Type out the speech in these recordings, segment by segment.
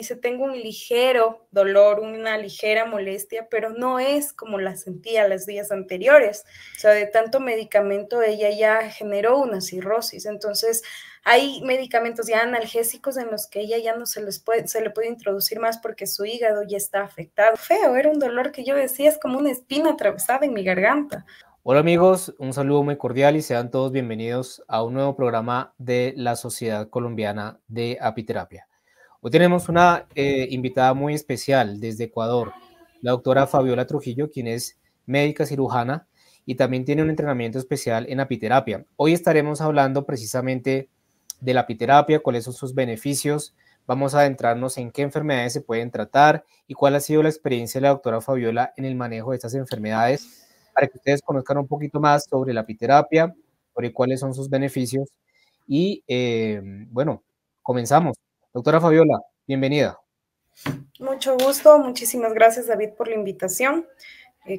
dice, tengo un ligero dolor, una ligera molestia, pero no es como la sentía los días anteriores. O sea, de tanto medicamento ella ya generó una cirrosis. Entonces, hay medicamentos ya analgésicos en los que ella ya no se le puede introducir más porque su hígado ya está afectado. Feo, era un dolor que yo decía, es como una espina atravesada en mi garganta. Hola amigos, un saludo muy cordial y sean todos bienvenidos a un nuevo programa de la Sociedad Colombiana de Apiterapia. Hoy tenemos una invitada muy especial desde Ecuador, la doctora Fabiola Trujillo, quien es médica cirujana y también tiene un entrenamiento especial en apiterapia. Hoy estaremos hablando precisamente de la apiterapia, cuáles son sus beneficios, vamos a adentrarnos en qué enfermedades se pueden tratar y cuál ha sido la experiencia de la doctora Fabiola en el manejo de estas enfermedades, para que ustedes conozcan un poquito más sobre la apiterapia, sobre cuáles son sus beneficios y bueno, comenzamos. Doctora Fabiola, bienvenida. Mucho gusto, muchísimas gracias David por la invitación.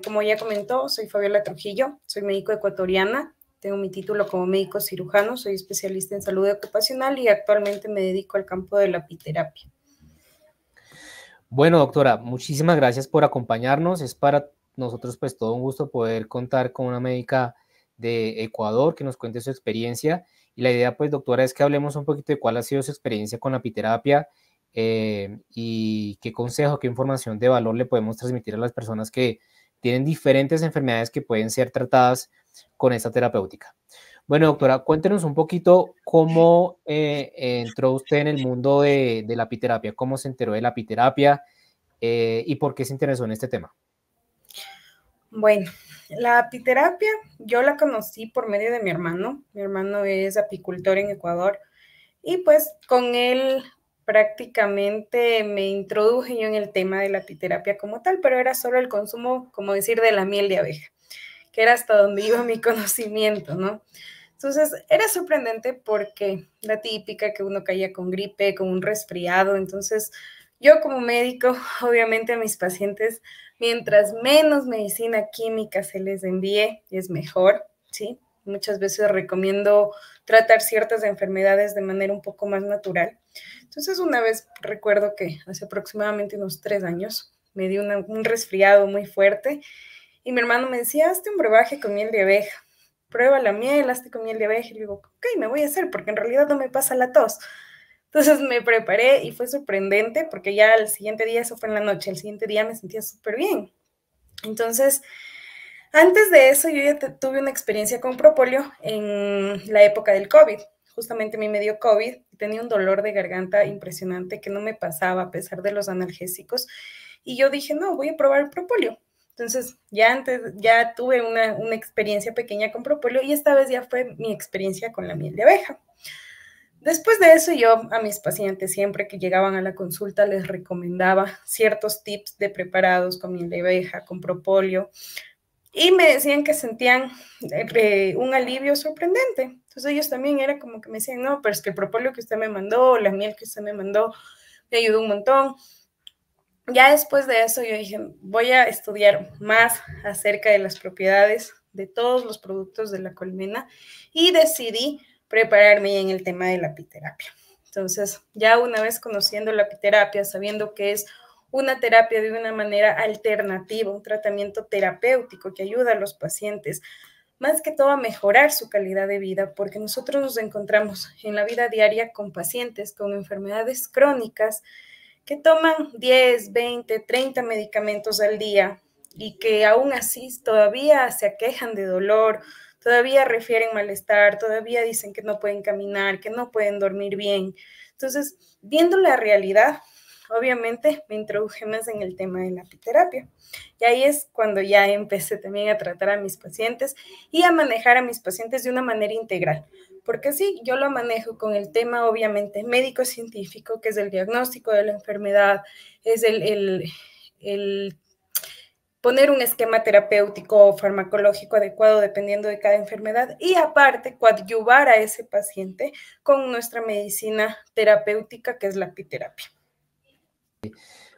Como ya comentó, soy Fabiola Trujillo, soy médico ecuatoriana, tengo mi título como médico cirujano, soy especialista en salud ocupacional y actualmente me dedico al campo de la apiterapia. Bueno, doctora, muchísimas gracias por acompañarnos. Es para nosotros pues todo un gusto poder contar con una médica de Ecuador que nos cuente su experiencia. Y la idea pues, doctora, es que hablemos un poquito de cuál ha sido su experiencia con la apiterapia y qué consejo, qué información de valor le podemos transmitir a las personas que tienen diferentes enfermedades que pueden ser tratadas con esta terapéutica. Bueno, doctora, cuéntenos un poquito cómo entró usted en el mundo de la apiterapia, cómo se enteró de la apiterapia y por qué se interesó en este tema. Bueno, la apiterapia yo la conocí por medio de mi hermano. Mi hermano es apicultor en Ecuador y pues con él prácticamente me introduje yo en el tema de la apiterapia como tal, pero era solo el consumo, como decir, de la miel de abeja, que era hasta donde iba mi conocimiento, ¿no? Entonces, era sorprendente porque la típica que uno caía con gripe, con un resfriado. Entonces, yo como médico, obviamente a mis pacientes, mientras menos medicina química se les envíe, es mejor, ¿sí? Muchas veces recomiendo tratar ciertas enfermedades de manera un poco más natural. Entonces, una vez recuerdo que hace aproximadamente unos 3 años me dio un resfriado muy fuerte y mi hermano me decía, hazte un brebaje con miel de abeja, prueba la miel, hazte con miel de abeja. Y le digo, ok, me voy a hacer porque en realidad no me pasa la tos. Entonces me preparé y fue sorprendente porque ya el siguiente día, eso fue en la noche, el siguiente día me sentía súper bien. Entonces, antes de eso yo ya tuve una experiencia con propóleo en la época del COVID. Justamente a mí me dio COVID y tenía un dolor de garganta impresionante que no me pasaba a pesar de los analgésicos. Y yo dije, no, voy a probar el propóleo. Entonces, ya tuve una experiencia pequeña con propóleo y esta vez ya fue mi experiencia con la miel de abeja. Después de eso, yo a mis pacientes, siempre que llegaban a la consulta, les recomendaba ciertos tips de preparados con miel de abeja, con propóleo, y me decían que sentían un alivio sorprendente. Entonces ellos también era como que me decían, no, pero es que el propóleo que usted me mandó, la miel que usted me mandó, me ayudó un montón. Ya después de eso yo dije, voy a estudiar más acerca de las propiedades de todos los productos de la colmena y decidí prepararme en el tema de la apiterapia. Entonces, ya una vez conociendo la apiterapia, sabiendo que es una terapia de una manera alternativa, un tratamiento terapéutico que ayuda a los pacientes, más que todo a mejorar su calidad de vida, porque nosotros nos encontramos en la vida diaria con pacientes con enfermedades crónicas que toman 10, 20, 30 medicamentos al día y que aún así todavía se aquejan de dolor, todavía refieren malestar, todavía dicen que no pueden caminar, que no pueden dormir bien. Entonces, viendo la realidad, obviamente me introduje más en el tema de la apiterapia. Y ahí es cuando ya empecé también a tratar a mis pacientes y a manejar a mis pacientes de una manera integral. Porque sí, yo lo manejo con el tema obviamente médico-científico, que es el diagnóstico de la enfermedad, es el poner un esquema terapéutico o farmacológico adecuado dependiendo de cada enfermedad y aparte coadyuvar a ese paciente con nuestra medicina terapéutica, que es la apiterapia.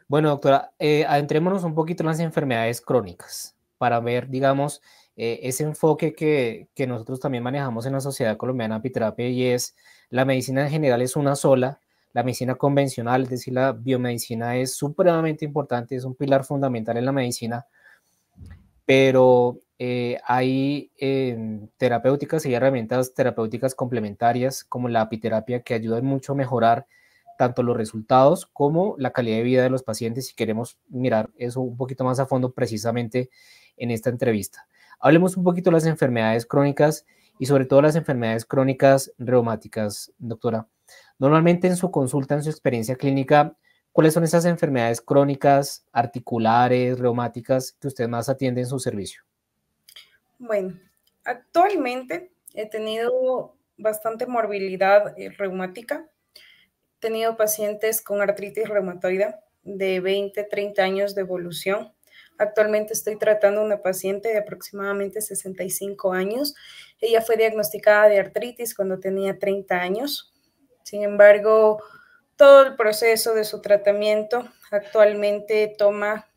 Bueno, doctora, adentrémonos un poquito en las enfermedades crónicas para ver, digamos, ese enfoque que nosotros también manejamos en la Sociedad Colombiana de Apiterapia y es la medicina en general es una sola, la medicina convencional, es decir, la biomedicina es supremamente importante, es un pilar fundamental en la medicina, pero hay terapéuticas y herramientas terapéuticas complementarias como la apiterapia que ayudan mucho a mejorar tanto los resultados como la calidad de vida de los pacientes, y queremos mirar eso un poquito más a fondo precisamente en esta entrevista. Hablemos un poquito de las enfermedades crónicas y sobre todo las enfermedades crónicas reumáticas, doctora. Normalmente en su consulta, en su experiencia clínica, ¿cuáles son esas enfermedades crónicas, articulares, reumáticas que usted más atiende en su servicio? Bueno, actualmente he tenido bastante morbilidad reumática. He tenido pacientes con artritis reumatoide de 20, 30 años de evolución. Actualmente estoy tratando a una paciente de aproximadamente 65 años. Ella fue diagnosticada de artritis cuando tenía 30 años. Sin embargo, todo el proceso de su tratamiento actualmente toma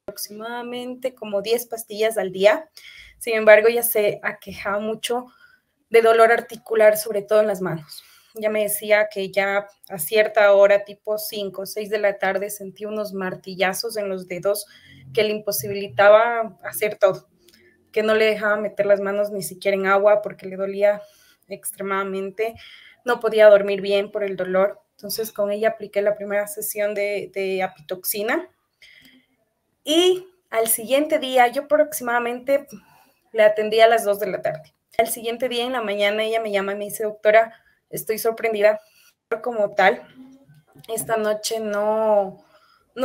aproximadamente como 10 pastillas al día. Sin embargo, ella se aquejaba mucho de dolor articular, sobre todo en las manos. Ya me decía que ya a cierta hora, tipo 5 o 6 de la tarde, sentía unos martillazos en los dedos que le imposibilitaba hacer todo, que no le dejaba meter las manos ni siquiera en agua porque le dolía extremadamente, no podía dormir bien por el dolor. Entonces con ella apliqué la primera sesión de apitoxina y al siguiente día, yo aproximadamente le atendí a las 2 de la tarde. Al siguiente día en la mañana ella me llama y me dice, doctora, estoy sorprendida como tal. Esta noche no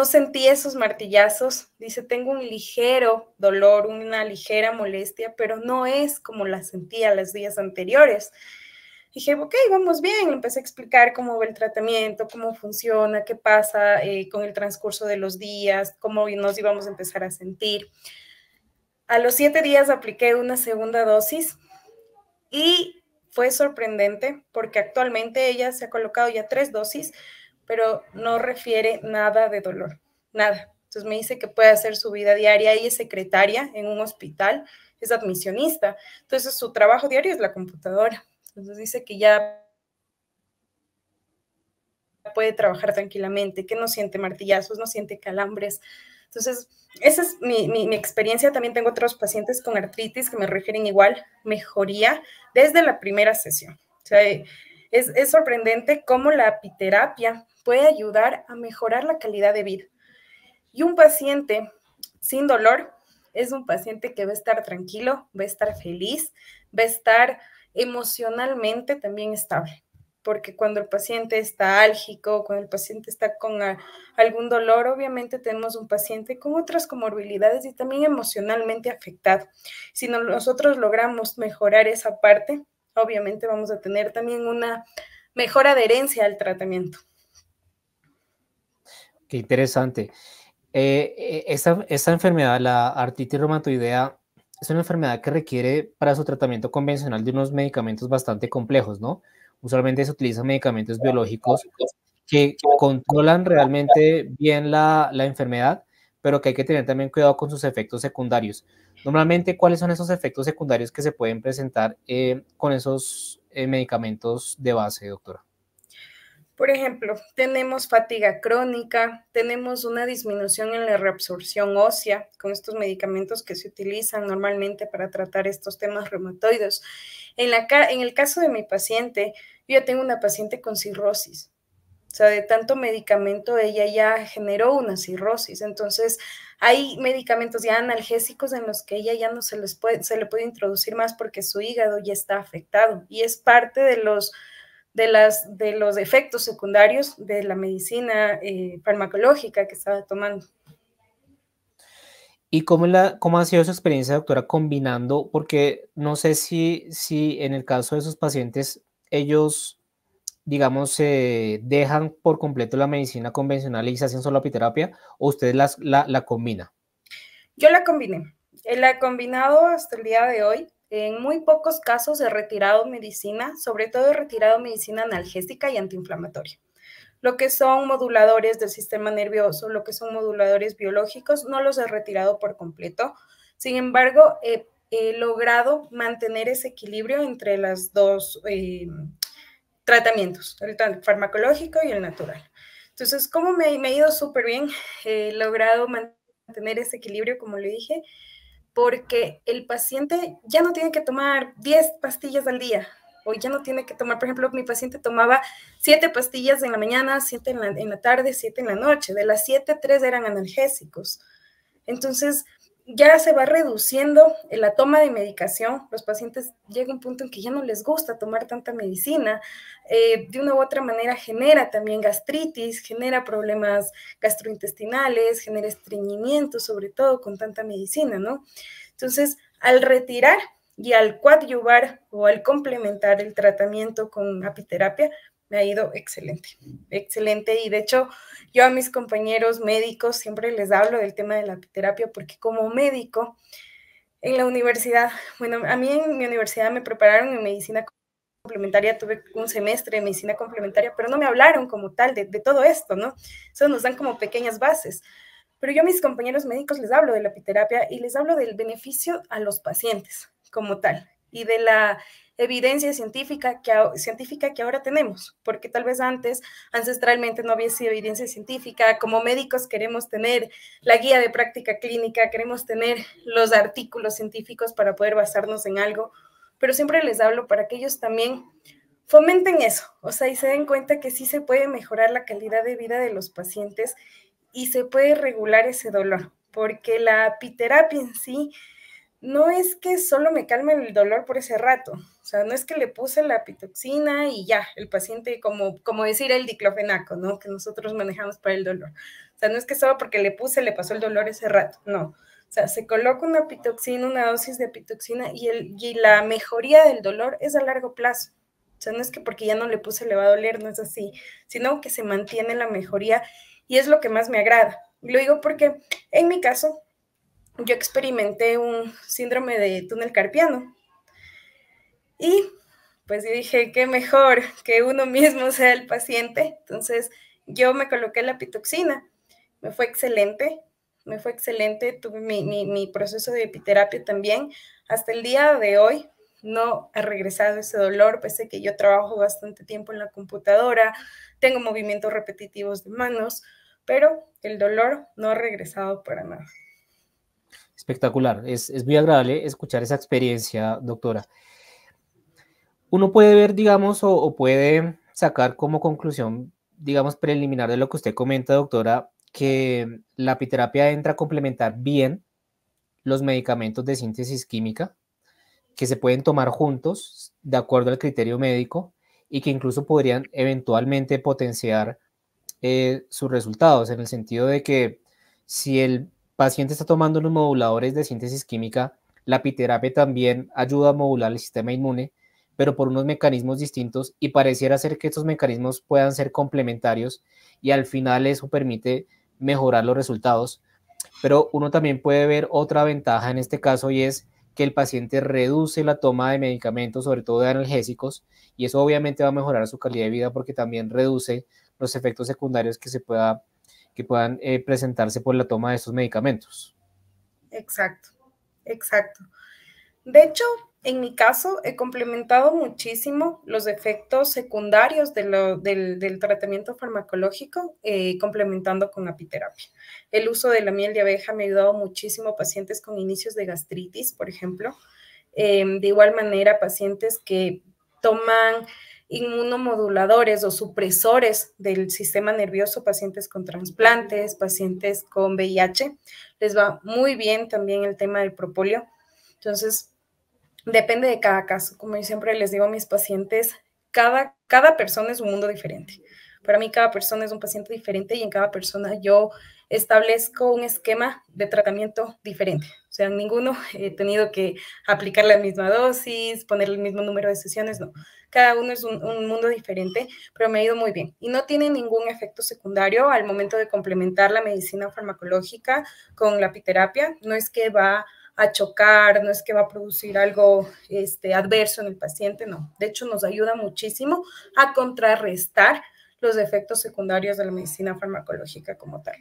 sentí esos martillazos. Dice, tengo un ligero dolor, una ligera molestia, pero no es como la sentía los días anteriores. Dije, ok, vamos bien. Le empecé a explicar cómo va el tratamiento, cómo funciona, qué pasa con el transcurso de los días, cómo nos íbamos a empezar a sentir. A los 7 días apliqué una segunda dosis y fue sorprendente porque actualmente ella se ha colocado ya 3 dosis, pero no refiere nada de dolor, nada. Entonces me dice que puede hacer su vida diaria. Ella es secretaria en un hospital, es admisionista. Entonces su trabajo diario es la computadora. Entonces dice que ya puede trabajar tranquilamente, que no siente martillazos, no siente calambres. Entonces, esa es mi experiencia. También tengo otros pacientes con artritis que me refieren igual mejoría desde la primera sesión. O sea, es sorprendente cómo la apiterapia puede ayudar a mejorar la calidad de vida. Y un paciente sin dolor es un paciente que va a estar tranquilo, va a estar feliz, va a estar emocionalmente también estable. Porque cuando el paciente está álgico, cuando el paciente está con algún dolor, obviamente tenemos un paciente con otras comorbilidades y también emocionalmente afectado. Si nosotros logramos mejorar esa parte, obviamente vamos a tener también una mejor adherencia al tratamiento. Qué interesante. Esta enfermedad, la artritis reumatoidea, es una enfermedad que requiere para su tratamiento convencional de unos medicamentos bastante complejos, ¿no? Usualmente se utilizan medicamentos biológicos que controlan realmente bien la enfermedad, pero que hay que tener también cuidado con sus efectos secundarios. Normalmente, ¿cuáles son esos efectos secundarios que se pueden presentar con esos medicamentos de base, doctora? Por ejemplo, tenemos fatiga crónica, tenemos una disminución en la reabsorción ósea con estos medicamentos que se utilizan normalmente para tratar estos temas reumatoides. En el caso de mi paciente, yo ya tengo una paciente con cirrosis. O sea, de tanto medicamento ella ya generó una cirrosis. Entonces, hay medicamentos ya analgésicos en los que ella ya no se le puede introducir más porque su hígado ya está afectado. Y es parte de los efectos secundarios de la medicina farmacológica que estaba tomando. ¿Y cómo ha sido su experiencia, doctora, combinando? Porque no sé si en el caso de sus pacientes, ellos, digamos, se dejan por completo la medicina convencional y se hacen solo apiterapia, o usted la combina. Yo la combiné. La he combinado hasta el día de hoy. En muy pocos casos he retirado medicina, sobre todo he retirado medicina analgésica y antiinflamatoria. Lo que son moduladores del sistema nervioso, lo que son moduladores biológicos, no los he retirado por completo. Sin embargo, he logrado mantener ese equilibrio entre las dos tratamientos, el farmacológico y el natural. Entonces, ¿cómo me ha ido súper bien? He logrado mantener ese equilibrio, como le dije, porque el paciente ya no tiene que tomar 10 pastillas al día, o ya no tiene que tomar, por ejemplo, mi paciente tomaba 7 pastillas en la mañana, 7 en la tarde, 7 en la noche. De las 7, 3 eran analgésicos. Entonces, ya se va reduciendo la toma de medicación. Los pacientes llega un punto en que ya no les gusta tomar tanta medicina. De una u otra manera genera también gastritis, genera problemas gastrointestinales, genera estreñimiento, sobre todo con tanta medicina, ¿no? Entonces, al retirar y al coadyuvar o al complementar el tratamiento con apiterapia, me ha ido excelente, excelente. Y de hecho, yo a mis compañeros médicos siempre les hablo del tema de la apiterapia porque como médico en la universidad, bueno, a mí en mi universidad me prepararon en medicina complementaria, tuve un semestre de medicina complementaria, pero no me hablaron como tal de todo esto, ¿no? Eso nos dan como pequeñas bases. Pero yo a mis compañeros médicos les hablo de la apiterapia y les hablo del beneficio a los pacientes como tal y de la evidencia científica que ahora tenemos, porque tal vez antes, ancestralmente, no había sido evidencia científica. Como médicos queremos tener la guía de práctica clínica, queremos tener los artículos científicos para poder basarnos en algo, pero siempre les hablo para que ellos también fomenten eso, o sea, y se den cuenta que sí se puede mejorar la calidad de vida de los pacientes y se puede regular ese dolor, porque la apiterapia en sí no es que solo me calme el dolor por ese rato, o sea, no es que le puse la pitoxina y ya, el paciente, como decir el diclofenaco, ¿no? Que nosotros manejamos para el dolor. O sea, no es que solo porque le puse le pasó el dolor ese rato, no. O sea, se coloca una pitoxina, una dosis de pitoxina y la mejoría del dolor es a largo plazo. O sea, no es que porque ya no le puse le va a doler, no es así, sino que se mantiene la mejoría y es lo que más me agrada. Y lo digo porque en mi caso, yo experimenté un síndrome de túnel carpiano y pues yo dije, qué mejor que uno mismo sea el paciente. Entonces yo me coloqué la pitoxina, me fue excelente, tuve mi proceso de epiterapia también. Hasta el día de hoy no ha regresado ese dolor, pese a que yo trabajo bastante tiempo en la computadora, tengo movimientos repetitivos de manos, pero el dolor no ha regresado para nada. Espectacular, es muy agradable escuchar esa experiencia, doctora. Uno puede ver, digamos, o puede sacar como conclusión, digamos, preliminar de lo que usted comenta, doctora, que la apiterapia entra a complementar bien los medicamentos de síntesis química, que se pueden tomar juntos de acuerdo al criterio médico y que incluso podrían eventualmente potenciar sus resultados, en el sentido de que si el paciente está tomando los moduladores de síntesis química, la apiterapia también ayuda a modular el sistema inmune, pero por unos mecanismos distintos, y pareciera ser que estos mecanismos puedan ser complementarios y al final eso permite mejorar los resultados. Pero uno también puede ver otra ventaja en este caso, y es que el paciente reduce la toma de medicamentos, sobre todo de analgésicos, y eso obviamente va a mejorar su calidad de vida porque también reduce los efectos secundarios que puedan presentarse por la toma de estos medicamentos. Exacto, exacto. De hecho, en mi caso, he complementado muchísimo los efectos secundarios del tratamiento farmacológico, complementando con apiterapia. El uso de la miel de abeja me ha ayudado muchísimo a pacientes con inicios de gastritis, por ejemplo. De igual manera, pacientes que toman inmunomoduladores o supresores del sistema nervioso, pacientes con trasplantes, pacientes con VIH, les va muy bien también el tema del propóleo. Entonces, depende de cada caso. Como yo siempre les digo a mis pacientes, cada persona es un mundo diferente. Para mí cada persona es un paciente diferente y en cada persona yo establezco un esquema de tratamiento diferente. O sea, ninguno he tenido que aplicar la misma dosis, poner el mismo número de sesiones, no. Cada uno es un mundo diferente, pero me ha ido muy bien. Y no tiene ningún efecto secundario al momento de complementar la medicina farmacológica con la apiterapia. No es que va a chocar, no es que va a producir algo adverso en el paciente, no. De hecho, nos ayuda muchísimo a contrarrestar los efectos secundarios de la medicina farmacológica como tal.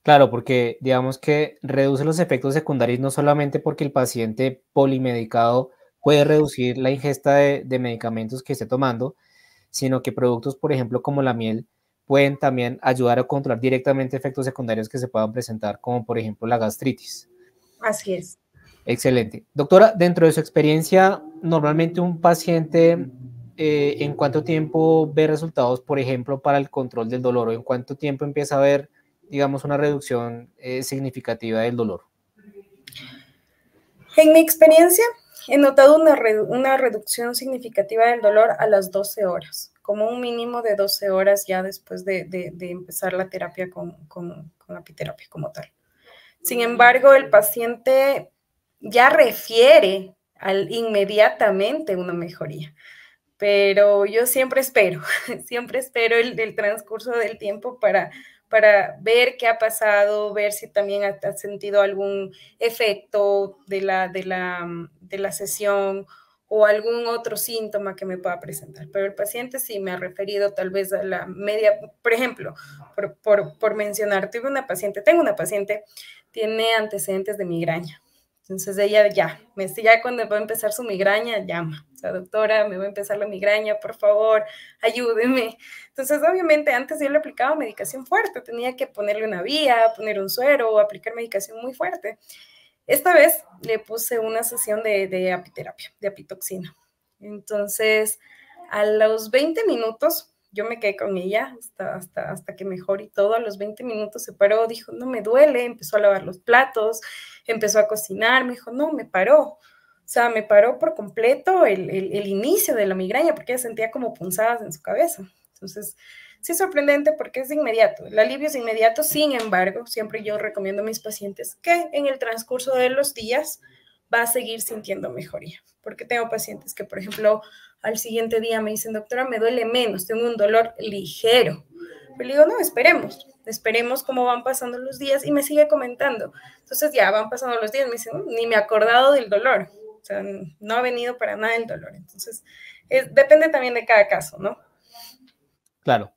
Claro, porque digamos que reduce los efectos secundarios no solamente porque el paciente polimedicado puede reducir la ingesta de medicamentos que esté tomando, sino que productos, por ejemplo, como la miel, pueden también ayudar a controlar directamente efectos secundarios que se puedan presentar, como por ejemplo la gastritis. Así es. Excelente. Doctora, dentro de su experiencia, normalmente un paciente, ¿en cuánto tiempo ve resultados, por ejemplo, para el control del dolor? ¿O en cuánto tiempo empieza a ver, digamos, una reducción significativa del dolor? En mi experiencia, he notado una reducción significativa del dolor a las 12 horas, como un mínimo de 12 horas ya después de empezar la terapia con apiterapia como tal. Sin embargo, el paciente ya refiere inmediatamente una mejoría, pero yo siempre espero, siempre espero el transcurso del tiempo para ver qué ha pasado, ver si también ha sentido algún efecto de la sesión o algún otro síntoma que me pueda presentar. Pero el paciente sí me ha referido tal vez a la media, por ejemplo, por mencionar, tengo una paciente, tiene antecedentes de migraña. Entonces ella ya cuando va a empezar su migraña, llama. O sea, doctora, me va a empezar la migraña, por favor, ayúdeme. Entonces, obviamente, antes yo le aplicaba medicación fuerte, tenía que ponerle una vía, poner un suero, aplicar medicación muy fuerte. Esta vez le puse una sesión de apiterapia, de apitoxina. Entonces, a los 20 minutos, yo me quedé con ella hasta que mejoró y todo. A los 20 minutos se paró, dijo, no me duele, empezó a lavar los platos, empezó a cocinar, me dijo, no, me paró. O sea, me paró por completo el inicio de la migraña porque ella sentía como punzadas en su cabeza. Entonces, sí es sorprendente porque es de inmediato. El alivio es inmediato, sin embargo, siempre yo recomiendo a mis pacientes que en el transcurso de los días va a seguir sintiendo mejoría. Porque tengo pacientes que, por ejemplo, al siguiente día me dicen, doctora, me duele menos, tengo un dolor ligero. Pero le digo, no, esperemos cómo van pasando los días y me sigue comentando. Entonces ya van pasando los días, me dicen, ni me he acordado del dolor. O sea, no ha venido para nada el dolor. Entonces, depende también de cada caso, ¿no? Claro.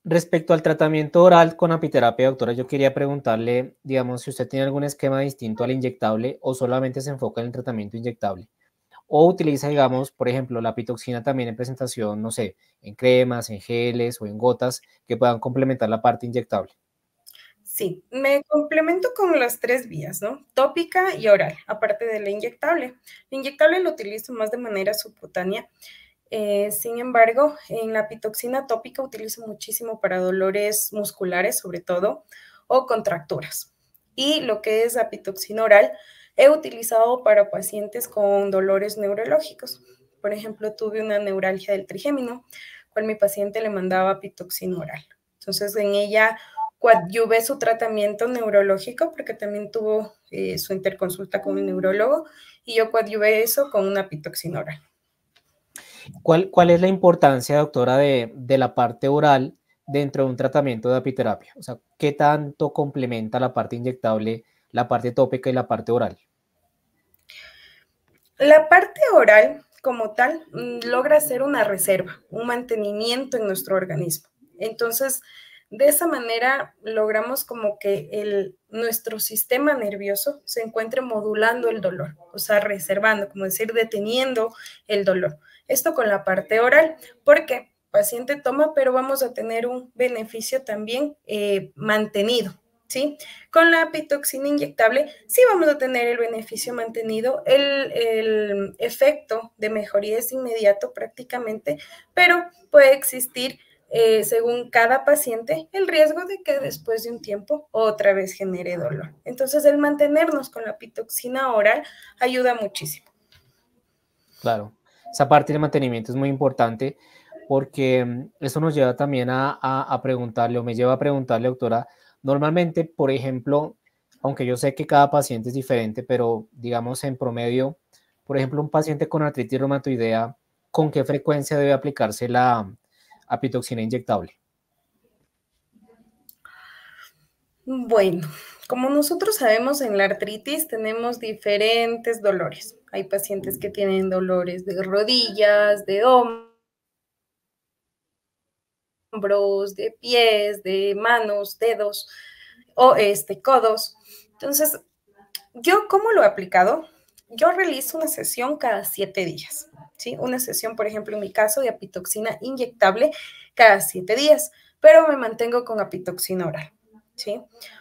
Respecto al tratamiento oral con apiterapia, doctora, yo quería preguntarle, digamos, si usted tiene algún esquema distinto al inyectable o solamente se enfoca en el tratamiento inyectable. O utiliza, digamos, por ejemplo, la pitoxina también en presentación, no sé, en cremas, en geles o en gotas que puedan complementar la parte inyectable. Sí, me complemento con las tres vías, ¿no? Tópica y oral, aparte de la inyectable. La inyectable lo utilizo más de manera subcutánea. Sin embargo, en la pitoxina tópica utilizo muchísimo para dolores musculares, sobre todo, o contracturas. Y lo que es la pitoxina oral, he utilizado para pacientes con dolores neurológicos. Por ejemplo, tuve una neuralgia del trigémino, cual mi paciente le mandaba pitoxina oral. Entonces, en ella coadyuvé su tratamiento neurológico, porque también tuvo su interconsulta con un neurólogo, y yo coadyuvé eso con una pitoxina oral. ¿Cuál es la importancia, doctora, de la parte oral dentro de un tratamiento de apiterapia? O sea, ¿qué tanto complementa la parte inyectable, la parte tópica y la parte oral? La parte oral, como tal, logra hacer una reserva, un mantenimiento en nuestro organismo. Entonces, de esa manera logramos como que nuestro sistema nervioso se encuentre modulando el dolor, o sea, reservando, como decir, deteniendo el dolor. Esto con la parte oral, porque paciente toma, pero vamos a tener un beneficio también mantenido. ¿Sí? Con la pitoxina inyectable sí vamos a tener el beneficio mantenido, el efecto de mejoría es inmediato prácticamente, pero puede existir, según cada paciente, el riesgo de que después de un tiempo otra vez genere dolor. Entonces, el mantenernos con la pitoxina oral ayuda muchísimo. Claro, esa parte de mantenimiento es muy importante porque eso nos lleva también a preguntarle, o me lleva a preguntarle, doctora, normalmente, por ejemplo, aunque yo sé que cada paciente es diferente, pero digamos en promedio, por ejemplo, un paciente con artritis reumatoidea, ¿con qué frecuencia debe aplicarse la apitoxina inyectable? Bueno, como nosotros sabemos, en la artritis tenemos diferentes dolores. Hay pacientes que tienen dolores de rodillas, de hombros, de pies, de manos, dedos o codos. Entonces, ¿yo cómo lo he aplicado? yo realizo una sesión cada 7 días, ¿sí? Una sesión, por ejemplo, en mi caso, de apitoxina inyectable cada 7 días, pero me mantengo con apitoxina oral, ¿sí?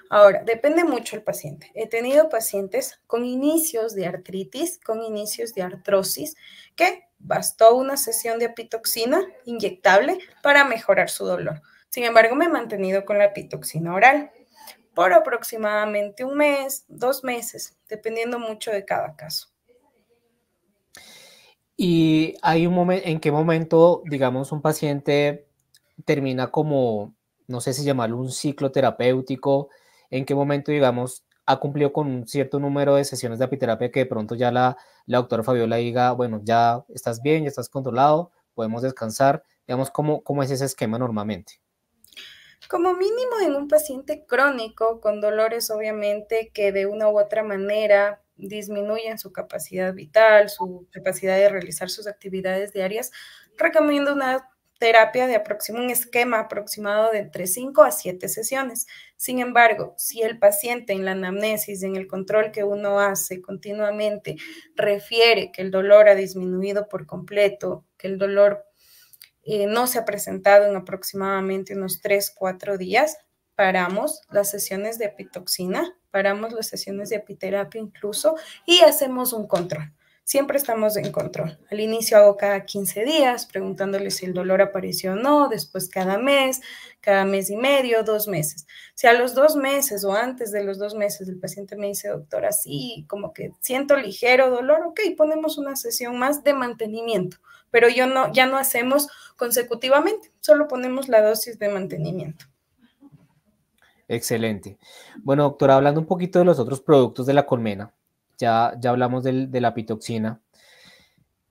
Ahora, depende mucho el paciente. He tenido pacientes con inicios de artritis, con inicios de artrosis, que bastó una sesión de apitoxina inyectable para mejorar su dolor. Sin embargo, me he mantenido con la apitoxina oral por aproximadamente un mes, 2 meses, dependiendo mucho de cada caso. Y hay un momento, ¿en qué momento, digamos, un paciente termina como, no sé si llamarlo un ciclo terapéutico? ¿En qué momento, digamos, ha cumplido con un cierto número de sesiones de apiterapia que de pronto ya la doctora Fabiola diga, bueno, ya estás bien, ya estás controlado, podemos descansar? Digamos, ¿cómo es ese esquema normalmente? Como mínimo en un paciente crónico con dolores, obviamente, que de una u otra manera disminuyen su capacidad vital, su capacidad de realizar sus actividades diarias, recomiendo una terapia de un esquema aproximado de entre 5 a 7 sesiones. Sin embargo, si el paciente en la anamnesis, en el control que uno hace continuamente, refiere que el dolor ha disminuido por completo, que el dolor no se ha presentado en aproximadamente unos 3, 4 días, paramos las sesiones de apitoxina, paramos las sesiones de apiterapia incluso y hacemos un control. Siempre estamos en control. Al inicio hago cada 15 días, preguntándole si el dolor apareció o no, después cada mes y medio, 2 meses. Si a los 2 meses o antes de los 2 meses el paciente me dice, doctora, sí, como que siento ligero dolor, ok, ponemos una sesión más de mantenimiento, pero ya no hacemos consecutivamente, solo ponemos la dosis de mantenimiento. Excelente. Bueno, doctora, hablando un poquito de los otros productos de la colmena, ya hablamos de la pitoxina.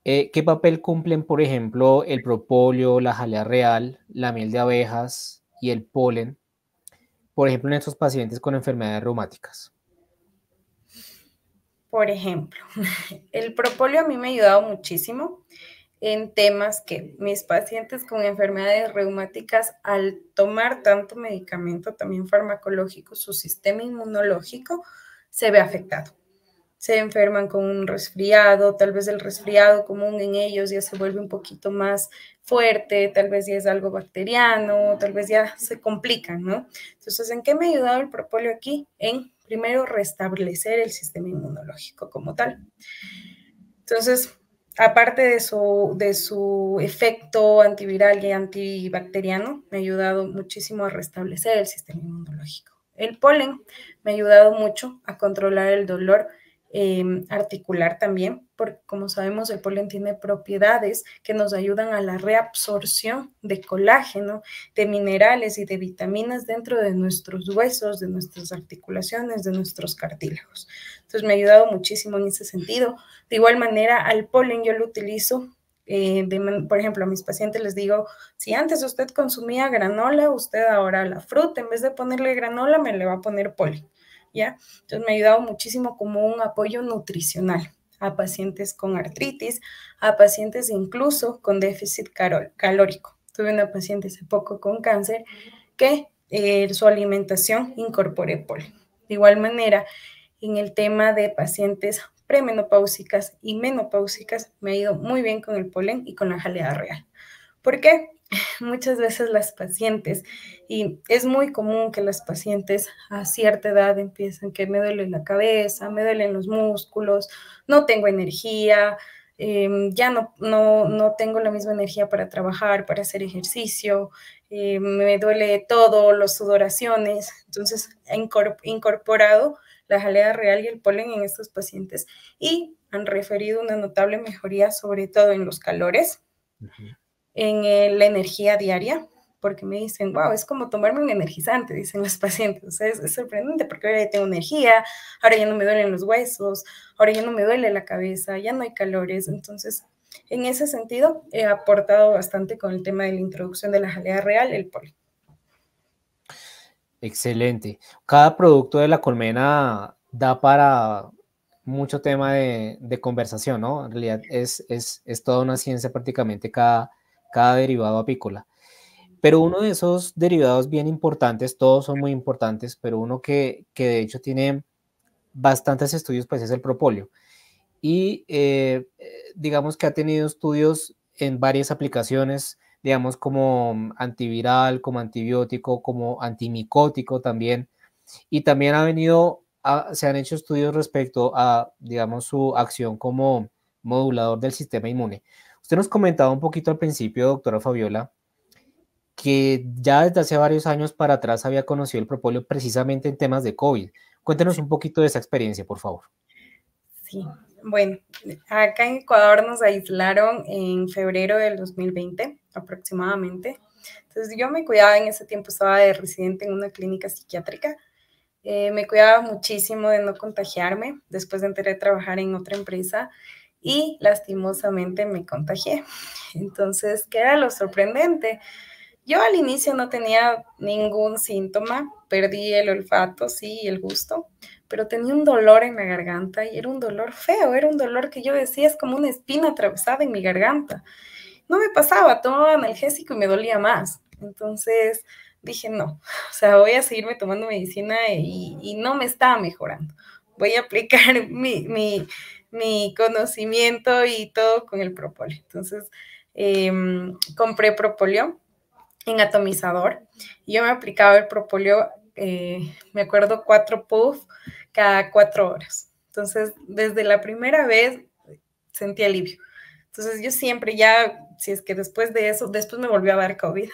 ¿Qué papel cumplen, por ejemplo, el propóleo, la jalea real, la miel de abejas y el polen, por ejemplo, en estos pacientes con enfermedades reumáticas? Por ejemplo, el propóleo a mí me ha ayudado muchísimo en temas que mis pacientes con enfermedades reumáticas, al tomar tanto medicamento, también farmacológico, su sistema inmunológico se ve afectado. Se enferman con un resfriado, tal vez el resfriado común en ellos ya se vuelve un poquito más fuerte, tal vez ya es algo bacteriano, tal vez ya se complican, ¿no? Entonces, ¿en qué me ha ayudado el propóleo aquí? En, primero, restablecer el sistema inmunológico como tal. Entonces, aparte de su efecto antiviral y antibacteriano, me ha ayudado muchísimo a restablecer el sistema inmunológico. El polen me ha ayudado mucho a controlar el dolor articular también, porque como sabemos el polen tiene propiedades que nos ayudan a la reabsorción de colágeno, de minerales y de vitaminas dentro de nuestros huesos, de nuestras articulaciones, de nuestros cartílagos. Entonces me ha ayudado muchísimo en ese sentido. De igual manera, al polen yo lo utilizo, por ejemplo, a mis pacientes les digo, si antes usted consumía granola, usted ahora la fruta, en vez de ponerle granola, me le va a poner polen, ¿ya? Entonces me ha ayudado muchísimo como un apoyo nutricional a pacientes con artritis, a pacientes incluso con déficit calórico. Tuve una paciente hace poco con cáncer que su alimentación incorporé polen. De igual manera, en el tema de pacientes premenopáusicas y menopáusicas, me ha ido muy bien con el polen y con la jalea real. ¿Por qué? Muchas veces las pacientes, y es muy común que las pacientes a cierta edad empiezan que me duele la cabeza, me duelen los músculos, no tengo energía, ya no tengo la misma energía para trabajar, para hacer ejercicio, me duele todo, las sudoraciones. Entonces he incorporado la jalea real y el polen en estos pacientes y han referido una notable mejoría, sobre todo en los calores, en la energía diaria, porque me dicen, wow, es como tomarme un energizante, dicen los pacientes. O sea, es sorprendente porque ahora ya tengo energía, ahora ya no me duelen los huesos, ahora ya no me duele la cabeza, ya no hay calores. Entonces, en ese sentido, he aportado bastante con el tema de la introducción de la jalea real, el polen. Excelente. Cada producto de la colmena da para mucho tema de conversación, ¿no? En realidad es toda una ciencia prácticamente cada derivado apícola. Pero uno de esos derivados bien importantes, todos son muy importantes, pero uno que de hecho tiene bastantes estudios, pues es el propóleo. y digamos que ha tenido estudios en varias aplicaciones, digamos como antiviral, como antibiótico, como antimicótico también, y también se han hecho estudios respecto a, digamos, su acción como modulador del sistema inmune. Usted nos comentaba un poquito al principio, doctora Fabiola, que ya desde hace varios años para atrás había conocido el propóleo precisamente en temas de COVID. Cuéntenos un poquito de esa experiencia, por favor. Sí, bueno, acá en Ecuador nos aislaron en febrero del 2020 aproximadamente. Entonces yo me cuidaba en ese tiempo, estaba de residente en una clínica psiquiátrica. Me cuidaba muchísimo de no contagiarme. Después entré a trabajar en otra empresa y lastimosamente me contagié. Entonces, ¿qué era lo sorprendente? Yo al inicio no tenía ningún síntoma, perdí el olfato, sí, y el gusto, pero tenía un dolor en la garganta y era un dolor feo, era un dolor que yo decía es como una espina atravesada en mi garganta. No me pasaba, tomaba analgésico y me dolía más. Entonces dije, no, o sea, voy a seguirme tomando medicina y no me estaba mejorando. Voy a aplicar mi conocimiento y todo con el propóleo. Entonces, compré propóleo en atomizador. Y yo me aplicaba el propóleo, me acuerdo, 4 puff cada 4 horas. Entonces, desde la primera vez sentí alivio. Entonces, yo siempre ya, si es que después de eso, después me volvió a dar COVID,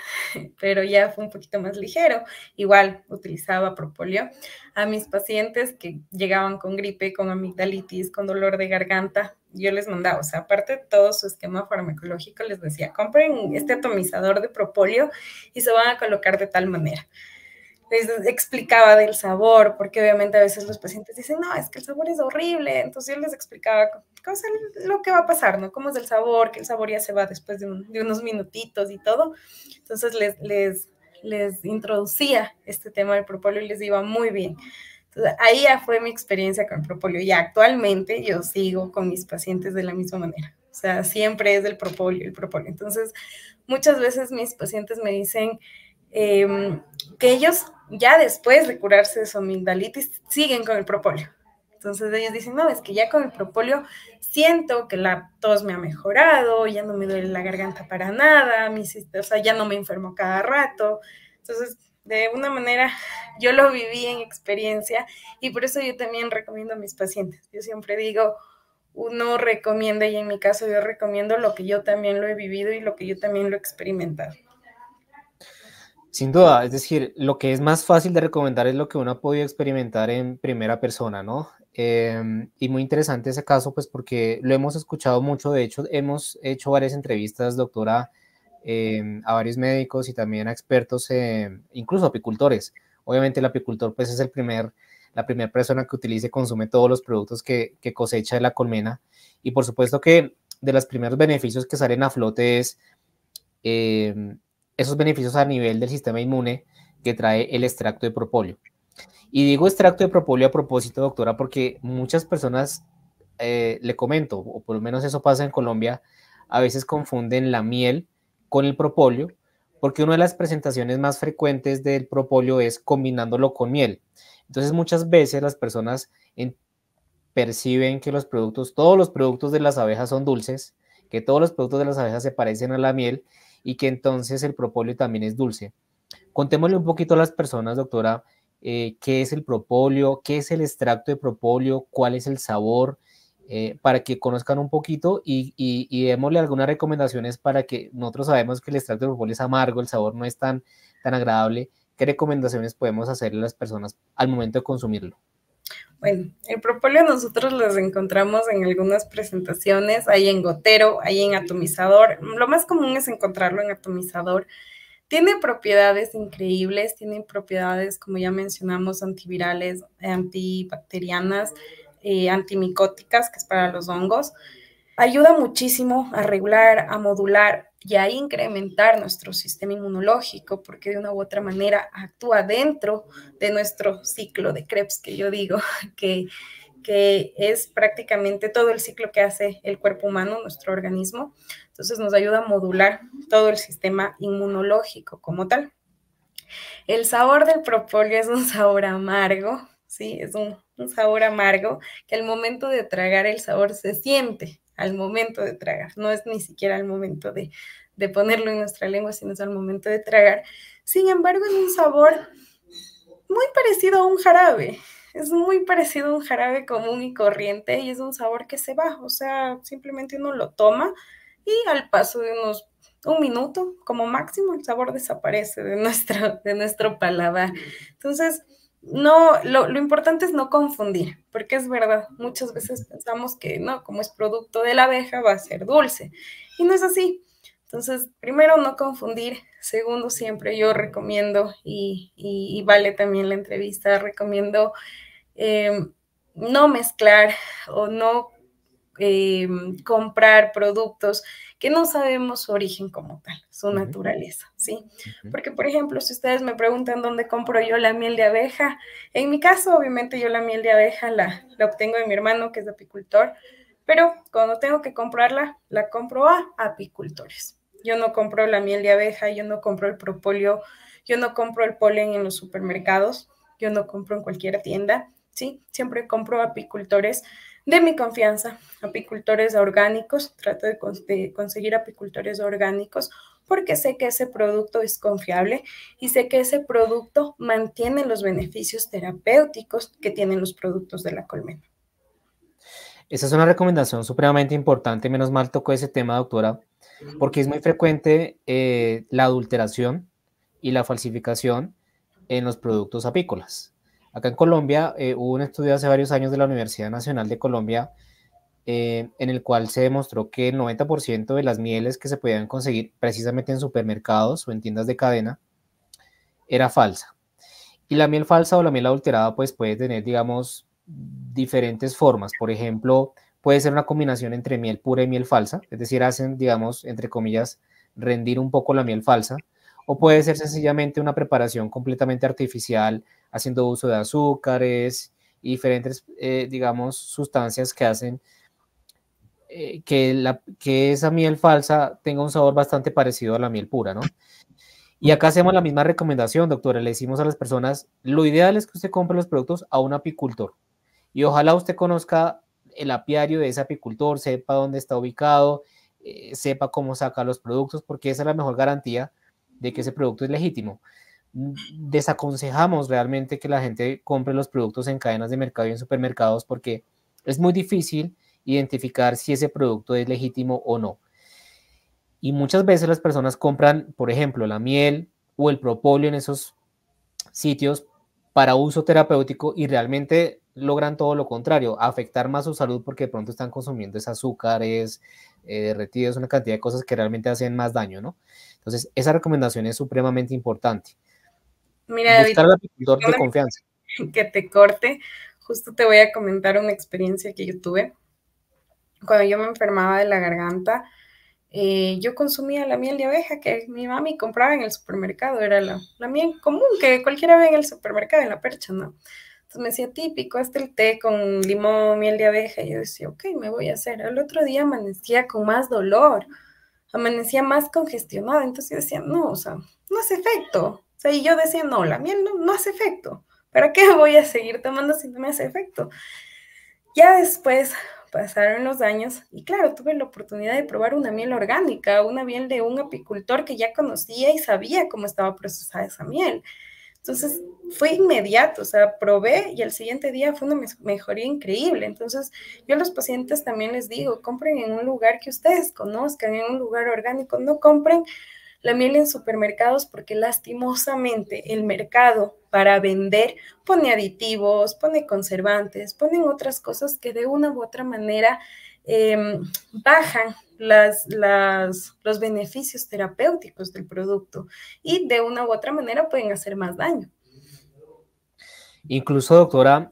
pero ya fue un poquito más ligero. Igual utilizaba propóleo a mis pacientes que llegaban con gripe, con amigdalitis, con dolor de garganta. Yo les mandaba, o sea, aparte de todo su esquema farmacológico, les decía, compren este atomizador de propóleo y se van a colocar de tal manera. Les explicaba del sabor, porque obviamente a veces los pacientes dicen, no, es que el sabor es horrible. Entonces yo les explicaba lo que va a pasar, ¿no? Cómo es el sabor, que el sabor ya se va después de unos minutitos y todo. Entonces les introducía este tema del propóleo y les iba muy bien. Entonces, ahí ya fue mi experiencia con el propóleo. Y actualmente yo sigo con mis pacientes de la misma manera. O sea, siempre es el propóleo, el propóleo. Entonces, muchas veces mis pacientes me dicen que ellos ya después de curarse de su amigdalitis siguen con el propóleo. Entonces ellos dicen, no, es que ya con el propóleo siento que la tos me ha mejorado, ya no me duele la garganta para nada, o sea, ya no me enfermo cada rato. Entonces, de una manera, yo lo viví en experiencia y por eso yo también recomiendo a mis pacientes. Yo siempre digo, uno recomienda, y en mi caso yo recomiendo lo que yo también lo he vivido y lo que yo también lo he experimentado. Sin duda, es decir, lo que es más fácil de recomendar es lo que uno ha podido experimentar en primera persona, ¿no? Y muy interesante ese caso, pues porque lo hemos escuchado mucho, de hecho, hemos hecho varias entrevistas, doctora, a varios médicos y también a expertos, incluso apicultores. Obviamente el apicultor, pues es la primera persona que utiliza y consume todos los productos que cosecha de la colmena. Y por supuesto que de los primeros beneficios que salen a flote es esos beneficios a nivel del sistema inmune que trae el extracto de propóleo. Y digo extracto de propóleo a propósito, doctora, porque muchas personas, le comento, o por lo menos eso pasa en Colombia, a veces confunden la miel con el propóleo, porque una de las presentaciones más frecuentes del propóleo es combinándolo con miel. Entonces muchas veces las personas perciben que todos los productos de las abejas son dulces, que todos los productos de las abejas se parecen a la miel y que entonces el propóleo también es dulce. Contémosle un poquito a las personas, doctora, qué es el propóleo, qué es el extracto de propóleo, cuál es el sabor, para que conozcan un poquito y démosle algunas recomendaciones para que nosotros sabemos que el extracto de propóleo es amargo, el sabor no es tan agradable. ¿Qué recomendaciones podemos hacerle a las personas al momento de consumirlo? Bueno, el propóleo nosotros los encontramos en algunas presentaciones, hay en gotero, hay en atomizador. Lo más común es encontrarlo en atomizador. Tiene propiedades increíbles, tiene propiedades, como ya mencionamos, antivirales, antibacterianas, antimicóticas, que es para los hongos. Ayuda muchísimo a regular, a modular y a incrementar nuestro sistema inmunológico, porque de una u otra manera actúa dentro de nuestro ciclo de Krebs, que yo digo que, que es prácticamente todo el ciclo que hace el cuerpo humano, nuestro organismo. Entonces nos ayuda a modular todo el sistema inmunológico como tal. El sabor del propóleo es un sabor amargo, ¿sí? Es un un sabor amargo, que al momento de tragar el sabor se siente al momento de tragar, no es ni siquiera al momento de ponerlo en nuestra lengua, sino es al momento de tragar. Sin embargo, es un sabor muy parecido a un jarabe. Es muy parecido a un jarabe común y corriente y es un sabor que se va, o sea, simplemente uno lo toma y al paso de unos un minuto como máximo el sabor desaparece de nuestro paladar. Entonces, no, lo importante es no confundir, porque es verdad, muchas veces pensamos que no, como es producto de la abeja va a ser dulce y no es así. Entonces, primero, no confundir. Segundo, siempre yo recomiendo, y vale también la entrevista, recomiendo no mezclar o no comprar productos que no sabemos su origen como tal, su naturaleza, ¿sí? Porque, por ejemplo, si ustedes me preguntan dónde compro yo la miel de abeja, en mi caso, obviamente yo la miel de abeja la obtengo de mi hermano, que es apicultor, pero cuando tengo que comprarla, la compro a apicultores. Yo no compro la miel de abeja, yo no compro el propóleo, yo no compro el polen en los supermercados, yo no compro en cualquier tienda, ¿sí? Siempre compro a apicultores de mi confianza, apicultores orgánicos, trato de conseguir apicultores orgánicos porque sé que ese producto es confiable y sé que ese producto mantiene los beneficios terapéuticos que tienen los productos de la colmena. Esa es una recomendación supremamente importante, menos mal tocó ese tema, doctora, porque es muy frecuente la adulteración y la falsificación en los productos apícolas. Acá en Colombia hubo un estudio hace varios años de la Universidad Nacional de Colombia en el cual se demostró que el 90% de las mieles que se podían conseguir precisamente en supermercados o en tiendas de cadena era falsa. Y la miel falsa o la miel adulterada pues puede tener, digamos, diferentes formas. Por ejemplo, puede ser una combinación entre miel pura y miel falsa, es decir, hacen, digamos, entre comillas, rendir un poco la miel falsa, o puede ser sencillamente una preparación completamente artificial, haciendo uso de azúcares y diferentes, digamos, sustancias que hacen que esa miel falsa tenga un sabor bastante parecido a la miel pura, ¿no? Y acá hacemos la misma recomendación, doctora. Le decimos a las personas, lo ideal es que usted compre los productos a un apicultor. Y ojalá usted conozca el apiario de ese apicultor, sepa dónde está ubicado, sepa cómo saca los productos, porque esa es la mejor garantía de que ese producto es legítimo. Desaconsejamos realmente que la gente compre los productos en cadenas de mercado y en supermercados porque es muy difícil identificar si ese producto es legítimo o no. Y muchas veces las personas compran, por ejemplo, la miel o el propóleo en esos sitios para uso terapéutico y realmente logran todo lo contrario, afectar más su salud porque de pronto están consumiendo esos azúcares derretidos, una cantidad de cosas que realmente hacen más daño, ¿no? Entonces, esa recomendación es supremamente importante. Mira, David, Buscar al apicultor de confianza. que te corte, justo te voy a comentar una experiencia que yo tuve. Cuando yo me enfermaba de la garganta, yo consumía la miel de abeja que mi mami compraba en el supermercado, era la miel común que cualquiera ve en el supermercado, en la percha, ¿no? Entonces me decía, típico, este el té con limón, miel de abeja, y yo decía, ok, me voy a hacer. Al otro día amanecía con más dolor, amanecía más congestionada, entonces yo decía, no, o sea, no hace efecto. O sea, y yo decía, no, la miel no hace efecto. ¿Para qué voy a seguir tomando si no me hace efecto? Ya después pasaron los años y claro, tuve la oportunidad de probar una miel orgánica, una miel de un apicultor que ya conocía y sabía cómo estaba procesada esa miel. Entonces fue inmediato, o sea, probé y al siguiente día fue una mejoría increíble. Entonces yo a los pacientes también les digo, compren en un lugar que ustedes conozcan, en un lugar orgánico, no compren la miel en supermercados porque lastimosamente el mercado para vender pone aditivos, pone conservantes, ponen otras cosas que de una u otra manera bajan los beneficios terapéuticos del producto y de una u otra manera pueden hacer más daño. Incluso, doctora,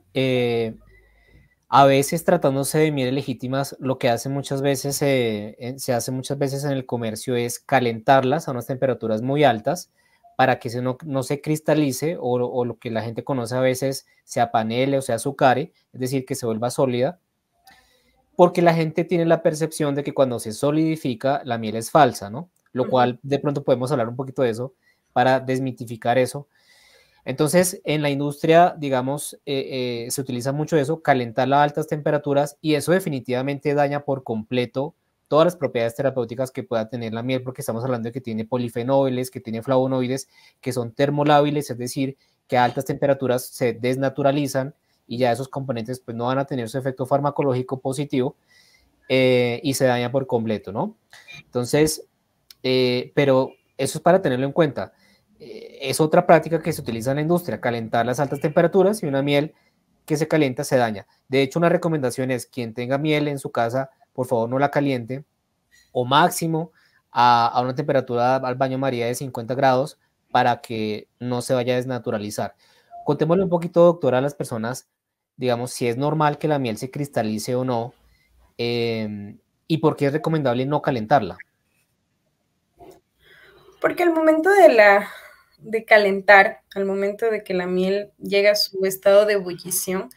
a veces tratándose de mieles legítimas, lo que hace muchas veces, se hace muchas veces en el comercio es calentarlas a unas temperaturas muy altas para que no se cristalice o lo que la gente conoce a veces se apanele o se azucare, es decir, que se vuelva sólida, porque la gente tiene la percepción de que cuando se solidifica la miel es falsa, ¿no? Lo cual de pronto podemos hablar un poquito de eso para desmitificar eso. Entonces, en la industria, digamos, se utiliza mucho eso, calentarla a altas temperaturas, y eso definitivamente daña por completo todas las propiedades terapéuticas que pueda tener la miel, porque estamos hablando de que tiene polifenoides, que tiene flavonoides, que son termolábiles, es decir, que a altas temperaturas se desnaturalizan y ya esos componentes pues no van a tener su efecto farmacológico positivo, y se daña por completo, ¿no? Entonces, pero eso es para tenerlo en cuenta. Es otra práctica que se utiliza en la industria, calentar las altas temperaturas, y una miel que se calienta se daña. De hecho, una recomendación es: quien tenga miel en su casa, por favor no la caliente, o máximo a una temperatura al baño María de 50 grados, para que no se vaya a desnaturalizar. Contémosle un poquito, doctora, a las personas, digamos, si es normal que la miel se cristalice o no, y por qué es recomendable no calentarla. Porque al momento de calentar, al momento de que la miel llega a su estado de ebullición,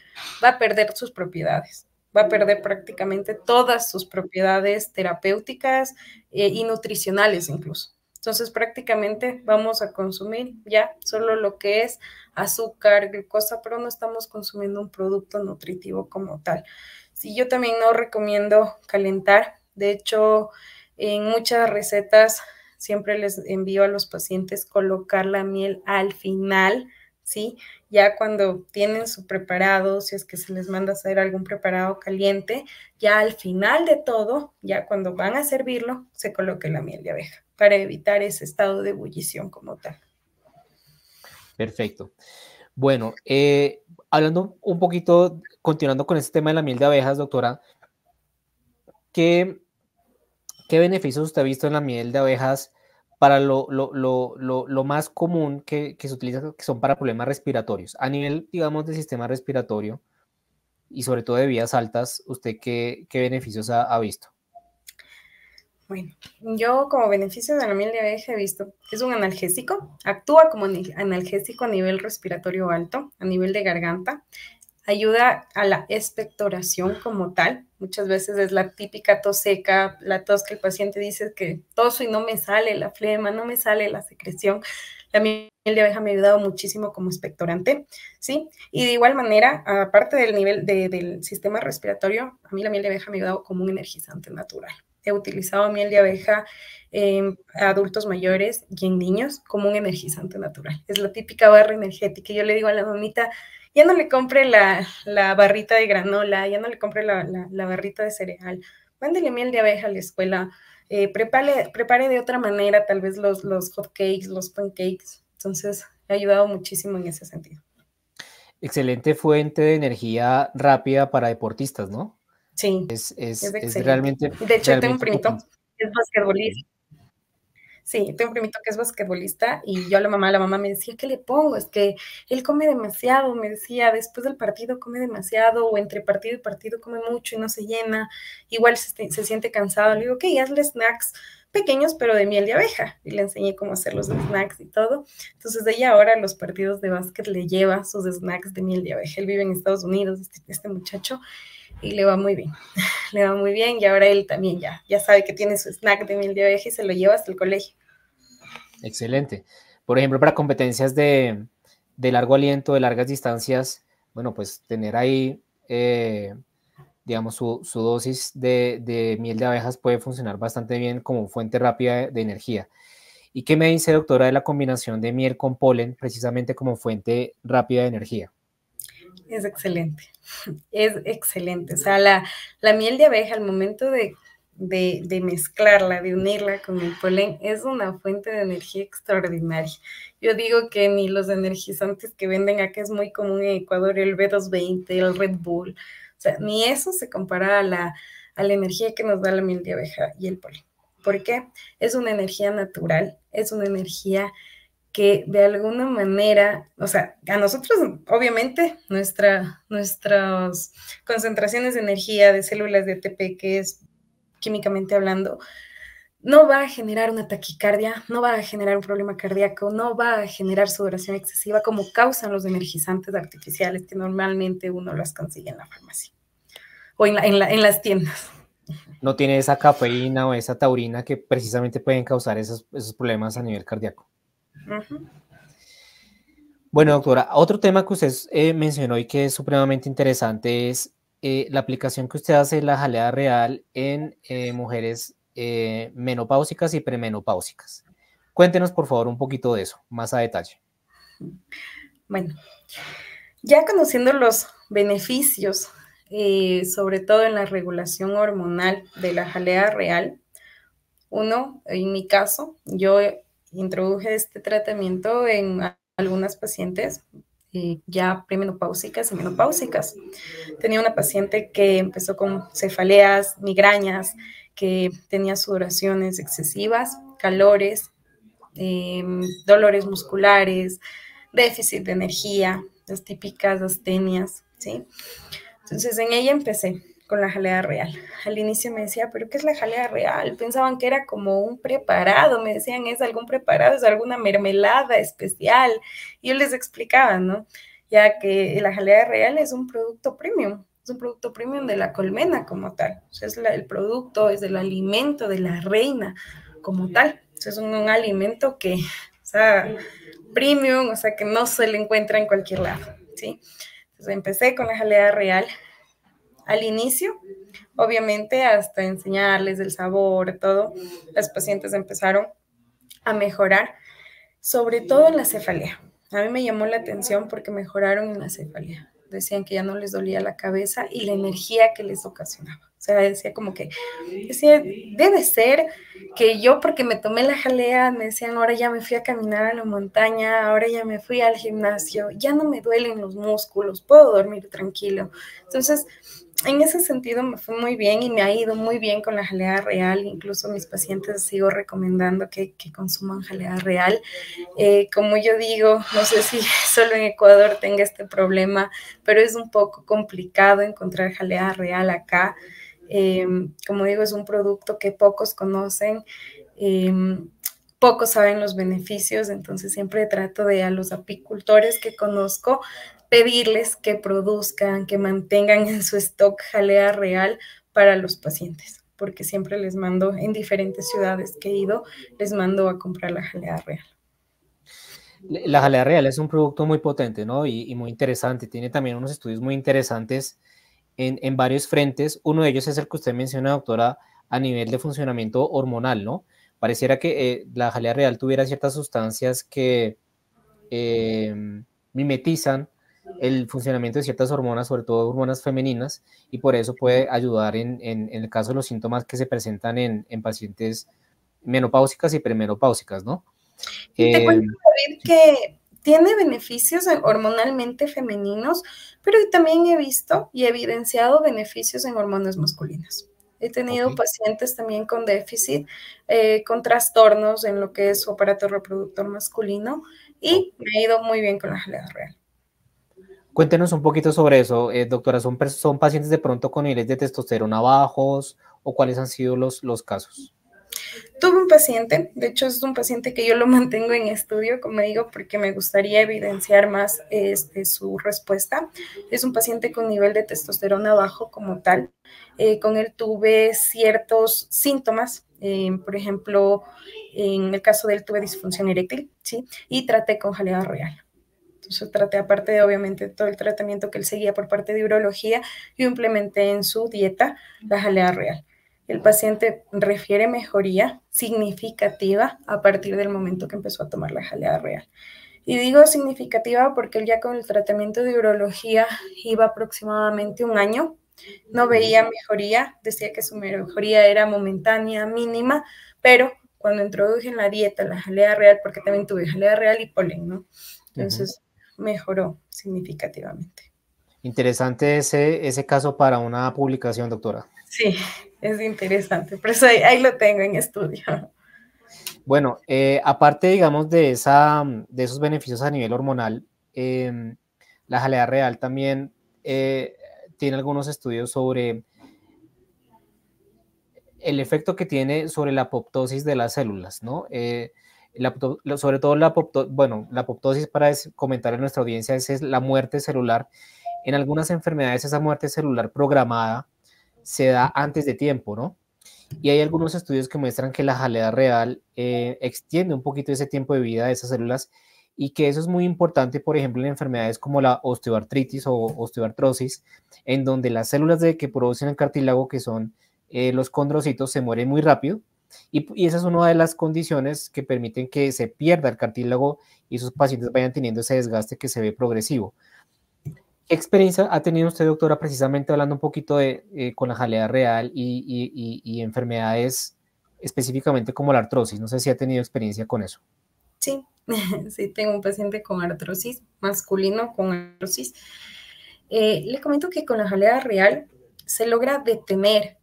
va a perder sus propiedades, va a perder prácticamente todas sus propiedades terapéuticas y nutricionales incluso. Entonces prácticamente vamos a consumir ya solo lo que es azúcar, glucosa, pero no estamos consumiendo un producto nutritivo como tal. Sí, yo también no recomiendo calentar. De hecho, en muchas recetas siempre les envío a los pacientes colocar la miel al final, ¿sí? Ya cuando tienen su preparado, si es que se les manda a hacer algún preparado caliente, ya al final de todo, ya cuando van a servirlo, se coloque la miel de abeja para evitar ese estado de ebullición como tal. Perfecto. Bueno, hablando un poquito, continuando con este tema de la miel de abejas, doctora, ¿qué beneficios usted ha visto en la miel de abejas para lo más común que se utiliza, que son para problemas respiratorios? A nivel, digamos, del sistema respiratorio y sobre todo de vías altas, ¿usted qué beneficios ha visto? Bueno, yo como beneficio de la miel de abeja he visto que es un analgésico, actúa como analgésico a nivel respiratorio alto, a nivel de garganta, ayuda a la expectoración como tal. Muchas veces es la típica tos seca, la tos que el paciente dice que toso y no me sale la flema, no me sale la secreción. La miel de abeja me ha ayudado muchísimo como expectorante, ¿sí? Y de igual manera, aparte del nivel del sistema respiratorio, a mí la miel de abeja me ha ayudado como un energizante natural. He utilizado miel de abeja en adultos mayores y en niños como un energizante natural. Es la típica barra energética. Yo le digo a la mamita, ya no le compre la barrita de granola, ya no le compre la barrita de cereal, mándele miel de abeja a la escuela, prepare de otra manera tal vez los hot cakes, los pancakes. Entonces, me ha ayudado muchísimo en ese sentido. Excelente fuente de energía rápida para deportistas, ¿no? Sí, es Es excelente. De hecho, tengo un realmente primito potente. que es basquetbolista. Sí, tengo un primito que es basquetbolista y yo a la mamá me decía, ¿qué le pongo? Es que él come demasiado, me decía, después del partido come demasiado o entre partido y partido come mucho y no se llena, igual se siente cansado. Le digo, ok, hazle snacks pequeños pero de miel de abeja y le enseñé cómo hacer los snacks y todo. Entonces ella ahora a los partidos de básquet le lleva sus snacks de miel de abeja. Él vive en Estados Unidos, este muchacho, y le va muy bien. Le va muy bien y ahora él también ya sabe que tiene su snack de miel de abeja y se lo lleva hasta el colegio. Excelente. Por ejemplo, para competencias de largo aliento, de largas distancias, bueno, pues tener ahí, digamos, su dosis de miel de abejas puede funcionar bastante bien como fuente rápida de energía. ¿Y qué me dice, doctora, de la combinación de miel con polen precisamente como fuente rápida de energía? Es excelente, es excelente. O sea, la miel de abeja al momento de mezclarla, de unirla con el polen, es una fuente de energía extraordinaria. Yo digo que ni los energizantes que venden acá, es muy común en Ecuador, el B220, el Red Bull, o sea, ni eso se compara a la energía que nos da la miel de abeja y el polen. ¿Por qué? Es una energía natural, es una energía que de alguna manera, o sea, a nosotros, obviamente, nuestras concentraciones de energía de células de ATP, que es químicamente hablando, no va a generar una taquicardia, no va a generar un problema cardíaco, no va a generar sudoración excesiva como causan los energizantes artificiales que normalmente uno los consigue en la farmacia o en las tiendas. No tiene esa cafeína o esa taurina que precisamente pueden causar esos problemas a nivel cardíaco. Uh-huh. Bueno, doctora, otro tema que usted mencionó y que es supremamente interesante es la aplicación que usted hace de la jalea real en mujeres menopáusicas y premenopáusicas. Cuéntenos, por favor, un poquito de eso, más a detalle. Bueno, ya conociendo los beneficios, sobre todo en la regulación hormonal de la jalea real, uno, en mi caso, yo introduje este tratamiento en algunas pacientes ya premenopáusicas y menopáusicas. Tenía una paciente que empezó con cefaleas, migrañas, que tenía sudoraciones excesivas, calores, dolores musculares, déficit de energía, las típicas astenias, ¿sí? Entonces en ella empecé con la jalea real. Al inicio me decía, ¿pero qué es la jalea real? Pensaban que era como un preparado, me decían, ¿es algún preparado? ¿Es alguna mermelada especial? Y yo les explicaba, ¿no? Ya que la jalea real es un producto premium, es un producto premium de la colmena como tal. O sea, es el producto, es el alimento de la reina como tal. O sea, es un alimento que, o sea, premium, o sea, que no se le encuentra en cualquier lado, ¿sí? Entonces empecé con la jalea real al inicio, obviamente hasta enseñarles el sabor, todo, las pacientes empezaron a mejorar, sobre todo en la cefalea. A mí me llamó la atención porque mejoraron en la cefalea. Decían que ya no les dolía la cabeza y la energía que les ocasionaba. O sea, decía como que, decía, debe ser que yo porque me tomé la jalea, me decían, ahora ya me fui a caminar a la montaña, ahora ya me fui al gimnasio, ya no me duelen los músculos, puedo dormir tranquilo. Entonces, en ese sentido me fue muy bien y me ha ido muy bien con la jalea real. Incluso a mis pacientes sigo recomendando que consuman jalea real. Como yo digo, no sé si solo en Ecuador tenga este problema, pero es un poco complicado encontrar jalea real acá. Como digo, es un producto que pocos conocen. Pocos saben los beneficios, entonces siempre trato de a los apicultores que conozco pedirles que produzcan, que mantengan en su stock jalea real para los pacientes, porque siempre les mando en diferentes ciudades que he ido, les mando a comprar la jalea real. La jalea real es un producto muy potente, ¿no? Y muy interesante. Tiene también unos estudios muy interesantes en varios frentes. Uno de ellos es el que usted menciona, doctora, a nivel de funcionamiento hormonal, ¿no? Pareciera que la jalea real tuviera ciertas sustancias que mimetizan el funcionamiento de ciertas hormonas, sobre todo hormonas femeninas, y por eso puede ayudar en el caso de los síntomas que se presentan en pacientes menopáusicas y premenopáusicas, ¿no? Y te cuento, David, que tiene beneficios hormonalmente femeninos, pero también he visto y evidenciado beneficios en hormonas masculinas. He tenido Okay. pacientes también con déficit, con trastornos en lo que es su aparato reproductor masculino y me ha ido muy bien con la jalea real. Cuéntenos un poquito sobre eso, doctora. ¿Son pacientes de pronto con niveles de testosterona bajos o cuáles han sido los casos? Tuve un paciente, de hecho es un paciente que yo lo mantengo en estudio, como digo, porque me gustaría evidenciar más su respuesta. Es un paciente con nivel de testosterona bajo como tal. Con él tuve ciertos síntomas, por ejemplo, en el caso de él tuve disfunción eréctil, ¿sí? Y traté con jalea real. Entonces traté, aparte de obviamente todo el tratamiento que él seguía por parte de urología, yo implementé en su dieta la jalea real. El paciente refiere mejoría significativa a partir del momento que empezó a tomar la jalea real. Y digo significativa porque él ya con el tratamiento de urología iba aproximadamente un año, no veía mejoría, decía que su mejoría era momentánea, mínima, pero cuando introduje en la dieta la jalea real, porque también tuve jalea real y polen, ¿no? Entonces mejoró significativamente. Interesante ese caso para una publicación, doctora. Sí, es interesante, pero eso ahí lo tengo en estudio. Bueno, aparte, digamos, de esos beneficios a nivel hormonal, la jalea real también tiene algunos estudios sobre el efecto que tiene sobre la apoptosis de las células, ¿no? Sobre todo la apoptosis, para comentar en nuestra audiencia, es la muerte celular. En algunas enfermedades esa muerte celular programada se da antes de tiempo, ¿no? Y hay algunos estudios que muestran que la jalea real extiende un poquito ese tiempo de vida de esas células y que eso es muy importante, por ejemplo, en enfermedades como la osteoartritis o osteoartrosis, en donde las células que producen el cartílago, que son los condrocitos, se mueren muy rápido, y esa es una de las condiciones que permiten que se pierda el cartílago y esos pacientes vayan teniendo ese desgaste que se ve progresivo. ¿Qué experiencia ha tenido usted, doctora, precisamente hablando un poquito con la jalea real y enfermedades específicamente como la artrosis? No sé si ha tenido experiencia con eso. Sí, sí, tengo un paciente con artrosis, masculino con artrosis. Le comento que con la jalea real se logra detener,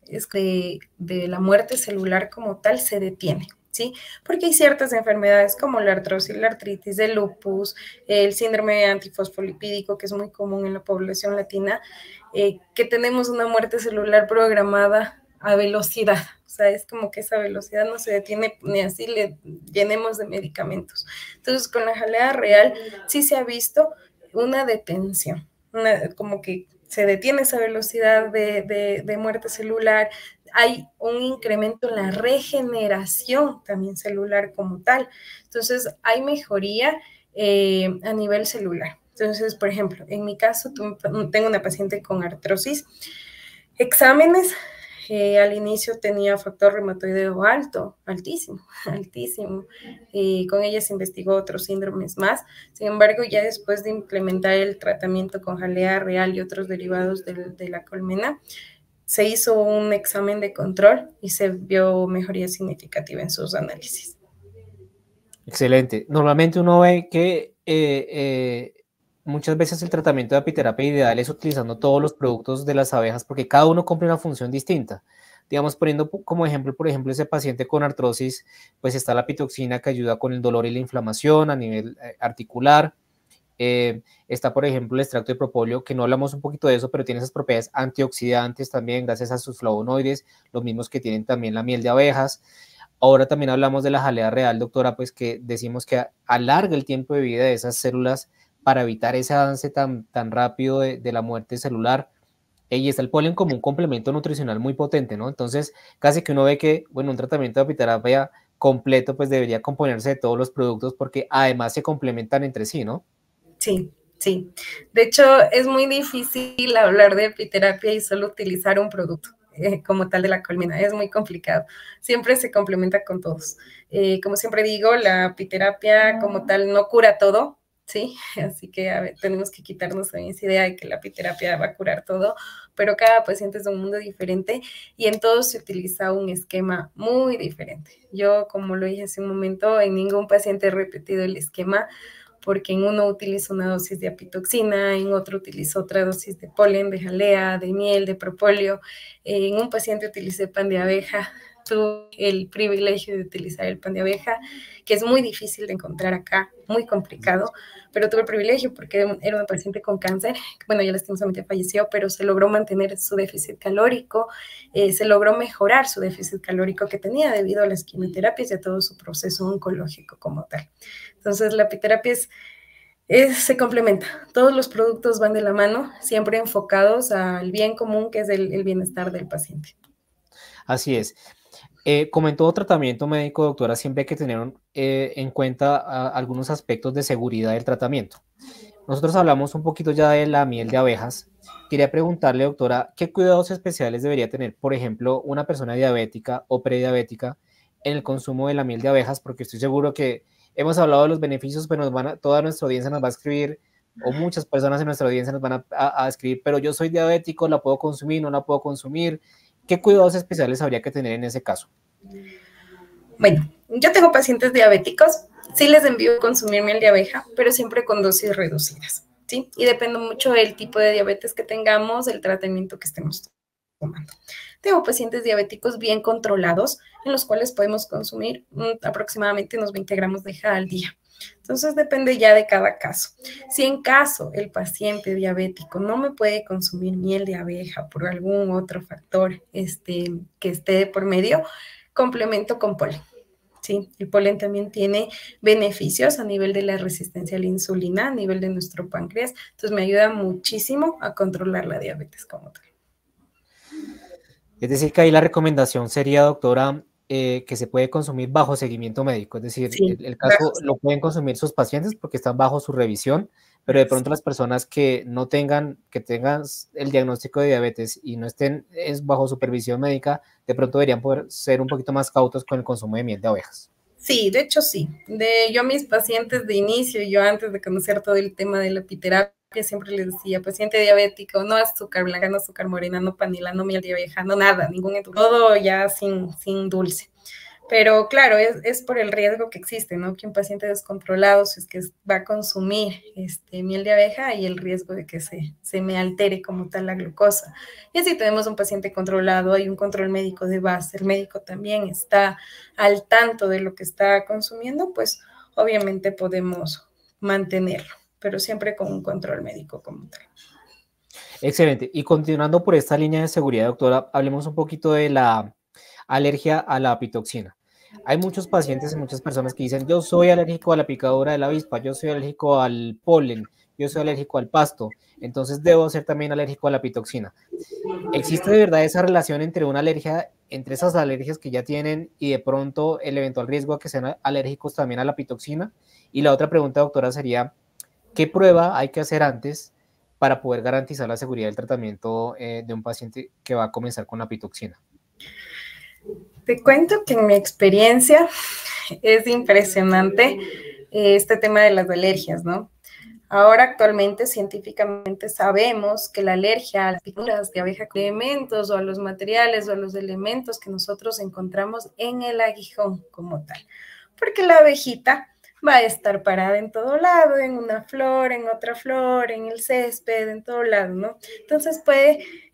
de la muerte celular como tal se detiene, ¿sí? Porque hay ciertas enfermedades como la artrosis, la artritis, el lupus, el síndrome antifosfolipídico, que es muy común en la población latina, que tenemos una muerte celular programada a velocidad. O sea, es como que esa velocidad no se detiene ni así le llenemos de medicamentos. Entonces, con la jalea real sí se ha visto una detención, como que se detiene esa velocidad de muerte celular, hay un incremento en la regeneración también celular como tal. Entonces, hay mejoría a nivel celular. Entonces, por ejemplo, en mi caso, tengo una paciente con artrosis, exámenes, al inicio tenía factor reumatoideo alto, altísimo, altísimo. Con ella se investigó otros síndromes más. Sin embargo, ya después de implementar el tratamiento con jalea real y otros derivados de la colmena, se hizo un examen de control y se vio mejoría significativa en sus análisis. Excelente. Normalmente uno ve que muchas veces el tratamiento de apiterapia ideal es utilizando todos los productos de las abejas porque cada uno cumple una función distinta. Digamos, poniendo como ejemplo, por ejemplo, ese paciente con artrosis, pues está la pitoxina que ayuda con el dolor y la inflamación a nivel articular. Está, por ejemplo, el extracto de propóleo, que no hablamos un poquito de eso, pero tiene esas propiedades antioxidantes también, gracias a sus flavonoides, los mismos que tienen también la miel de abejas. Ahora también hablamos de la jalea real, doctora, pues que decimos que alarga el tiempo de vida de esas células para evitar ese avance tan rápido de la muerte celular. Y está el polen como un complemento nutricional muy potente, ¿no? Entonces, casi que uno ve que, bueno, un tratamiento de apiterapia completo, pues debería componerse de todos los productos porque además se complementan entre sí, ¿no? Sí, sí. De hecho, es muy difícil hablar de apiterapia y solo utilizar un producto como tal de la colmena. Es muy complicado. Siempre se complementa con todos. Como siempre digo, la apiterapia como tal no cura todo, ¿sí? Así que a ver, tenemos que quitarnos esa idea de que la apiterapia va a curar todo, pero cada paciente es de un mundo diferente y en todos se utiliza un esquema muy diferente. Yo, como lo dije hace un momento, en ningún paciente he repetido el esquema, porque en uno utilizo una dosis de apitoxina, en otro utilizo otra dosis de polen, de jalea, de miel, de propóleo. En un paciente utilicé pan de abeja. Tuve el privilegio de utilizar el pan de abeja, que es muy difícil de encontrar acá, muy complicado, pero tuve el privilegio porque era una paciente con cáncer, bueno, ya lastimosamente falleció, pero se logró mantener su déficit calórico, se logró mejorar su déficit calórico que tenía debido a las quimioterapias y a todo su proceso oncológico como tal. Entonces, la apiterapia se complementa. Todos los productos van de la mano, siempre enfocados al bien común, que es el bienestar del paciente. Así es. Como en todo tratamiento médico, doctora, siempre hay que tener en cuenta algunos aspectos de seguridad del tratamiento. Nosotros hablamos un poquito ya de la miel de abejas. Quería preguntarle, doctora, ¿qué cuidados especiales debería tener, por ejemplo, una persona diabética o prediabética en el consumo de la miel de abejas? Porque estoy seguro que hemos hablado de los beneficios, pero toda nuestra audiencia nos va a escribir, o muchas personas en nuestra audiencia nos van a escribir, pero yo soy diabético, ¿la puedo consumir? ¿No la puedo consumir? ¿Qué cuidados especiales habría que tener en ese caso? Bueno, yo tengo pacientes diabéticos, sí les envío a consumir miel de abeja, pero siempre con dosis reducidas, ¿sí? Y depende mucho del tipo de diabetes que tengamos, el tratamiento que estemos tomando. Tengo pacientes diabéticos bien controlados, en los cuales podemos consumir aproximadamente unos 20 gramos de abeja al día. Entonces depende ya de cada caso. Si en caso el paciente diabético no me puede consumir miel de abeja por algún otro factor que esté por medio, complemento con polen. Sí, el polen también tiene beneficios a nivel de la resistencia a la insulina, a nivel de nuestro páncreas. Entonces me ayuda muchísimo a controlar la diabetes como tal. Es decir, que ahí la recomendación sería, doctora, que se puede consumir bajo seguimiento médico, es decir, Sí, el caso bajos. lo pueden consumir sus pacientes porque están bajo su revisión, pero de pronto las personas que no tengan, que tengan el diagnóstico de diabetes y no estén bajo supervisión médica, de pronto deberían poder ser un poquito más cautos con el consumo de miel de abejas. Sí, de hecho sí. Yo mis pacientes de inicio, yo antes de conocer todo el tema de la epiterapia, siempre les decía, paciente diabético, no azúcar blanca, no azúcar morena, no panela, no miel de abeja, no nada, ningún todo ya sin dulce. Pero claro, es por el riesgo que existe, ¿no? Que un paciente descontrolado, si es que va a consumir miel de abeja, y el riesgo de que se me altere como tal la glucosa. Y si tenemos un paciente controlado, hay un control médico de base, el médico también está al tanto de lo que está consumiendo, pues obviamente podemos mantenerlo, pero siempre con un control médico como tal. Excelente. Y continuando por esta línea de seguridad, doctora, hablemos un poquito de la alergia a la apitoxina. Hay muchos pacientes y muchas personas que dicen, yo soy alérgico a la picadura de la avispa, yo soy alérgico al polen, yo soy alérgico al pasto, entonces debo ser también alérgico a la apitoxina. ¿Existe de verdad esa relación entre una alergia, entre esas alergias que ya tienen y de pronto el eventual riesgo a que sean alérgicos también a la apitoxina? Y la otra pregunta, doctora, sería, ¿qué prueba hay que hacer antes para poder garantizar la seguridad del tratamiento de un paciente que va a comenzar con la apitoxina? Te cuento que en mi experiencia es impresionante este tema de las alergias, ¿no? Ahora actualmente científicamente sabemos que la alergia a las picaduras de abeja, elementos o a los materiales o a los elementos que nosotros encontramos en el aguijón como tal, porque la abejita va a estar parada en todo lado, en una flor, en otra flor, en el césped, en todo lado, ¿no? Entonces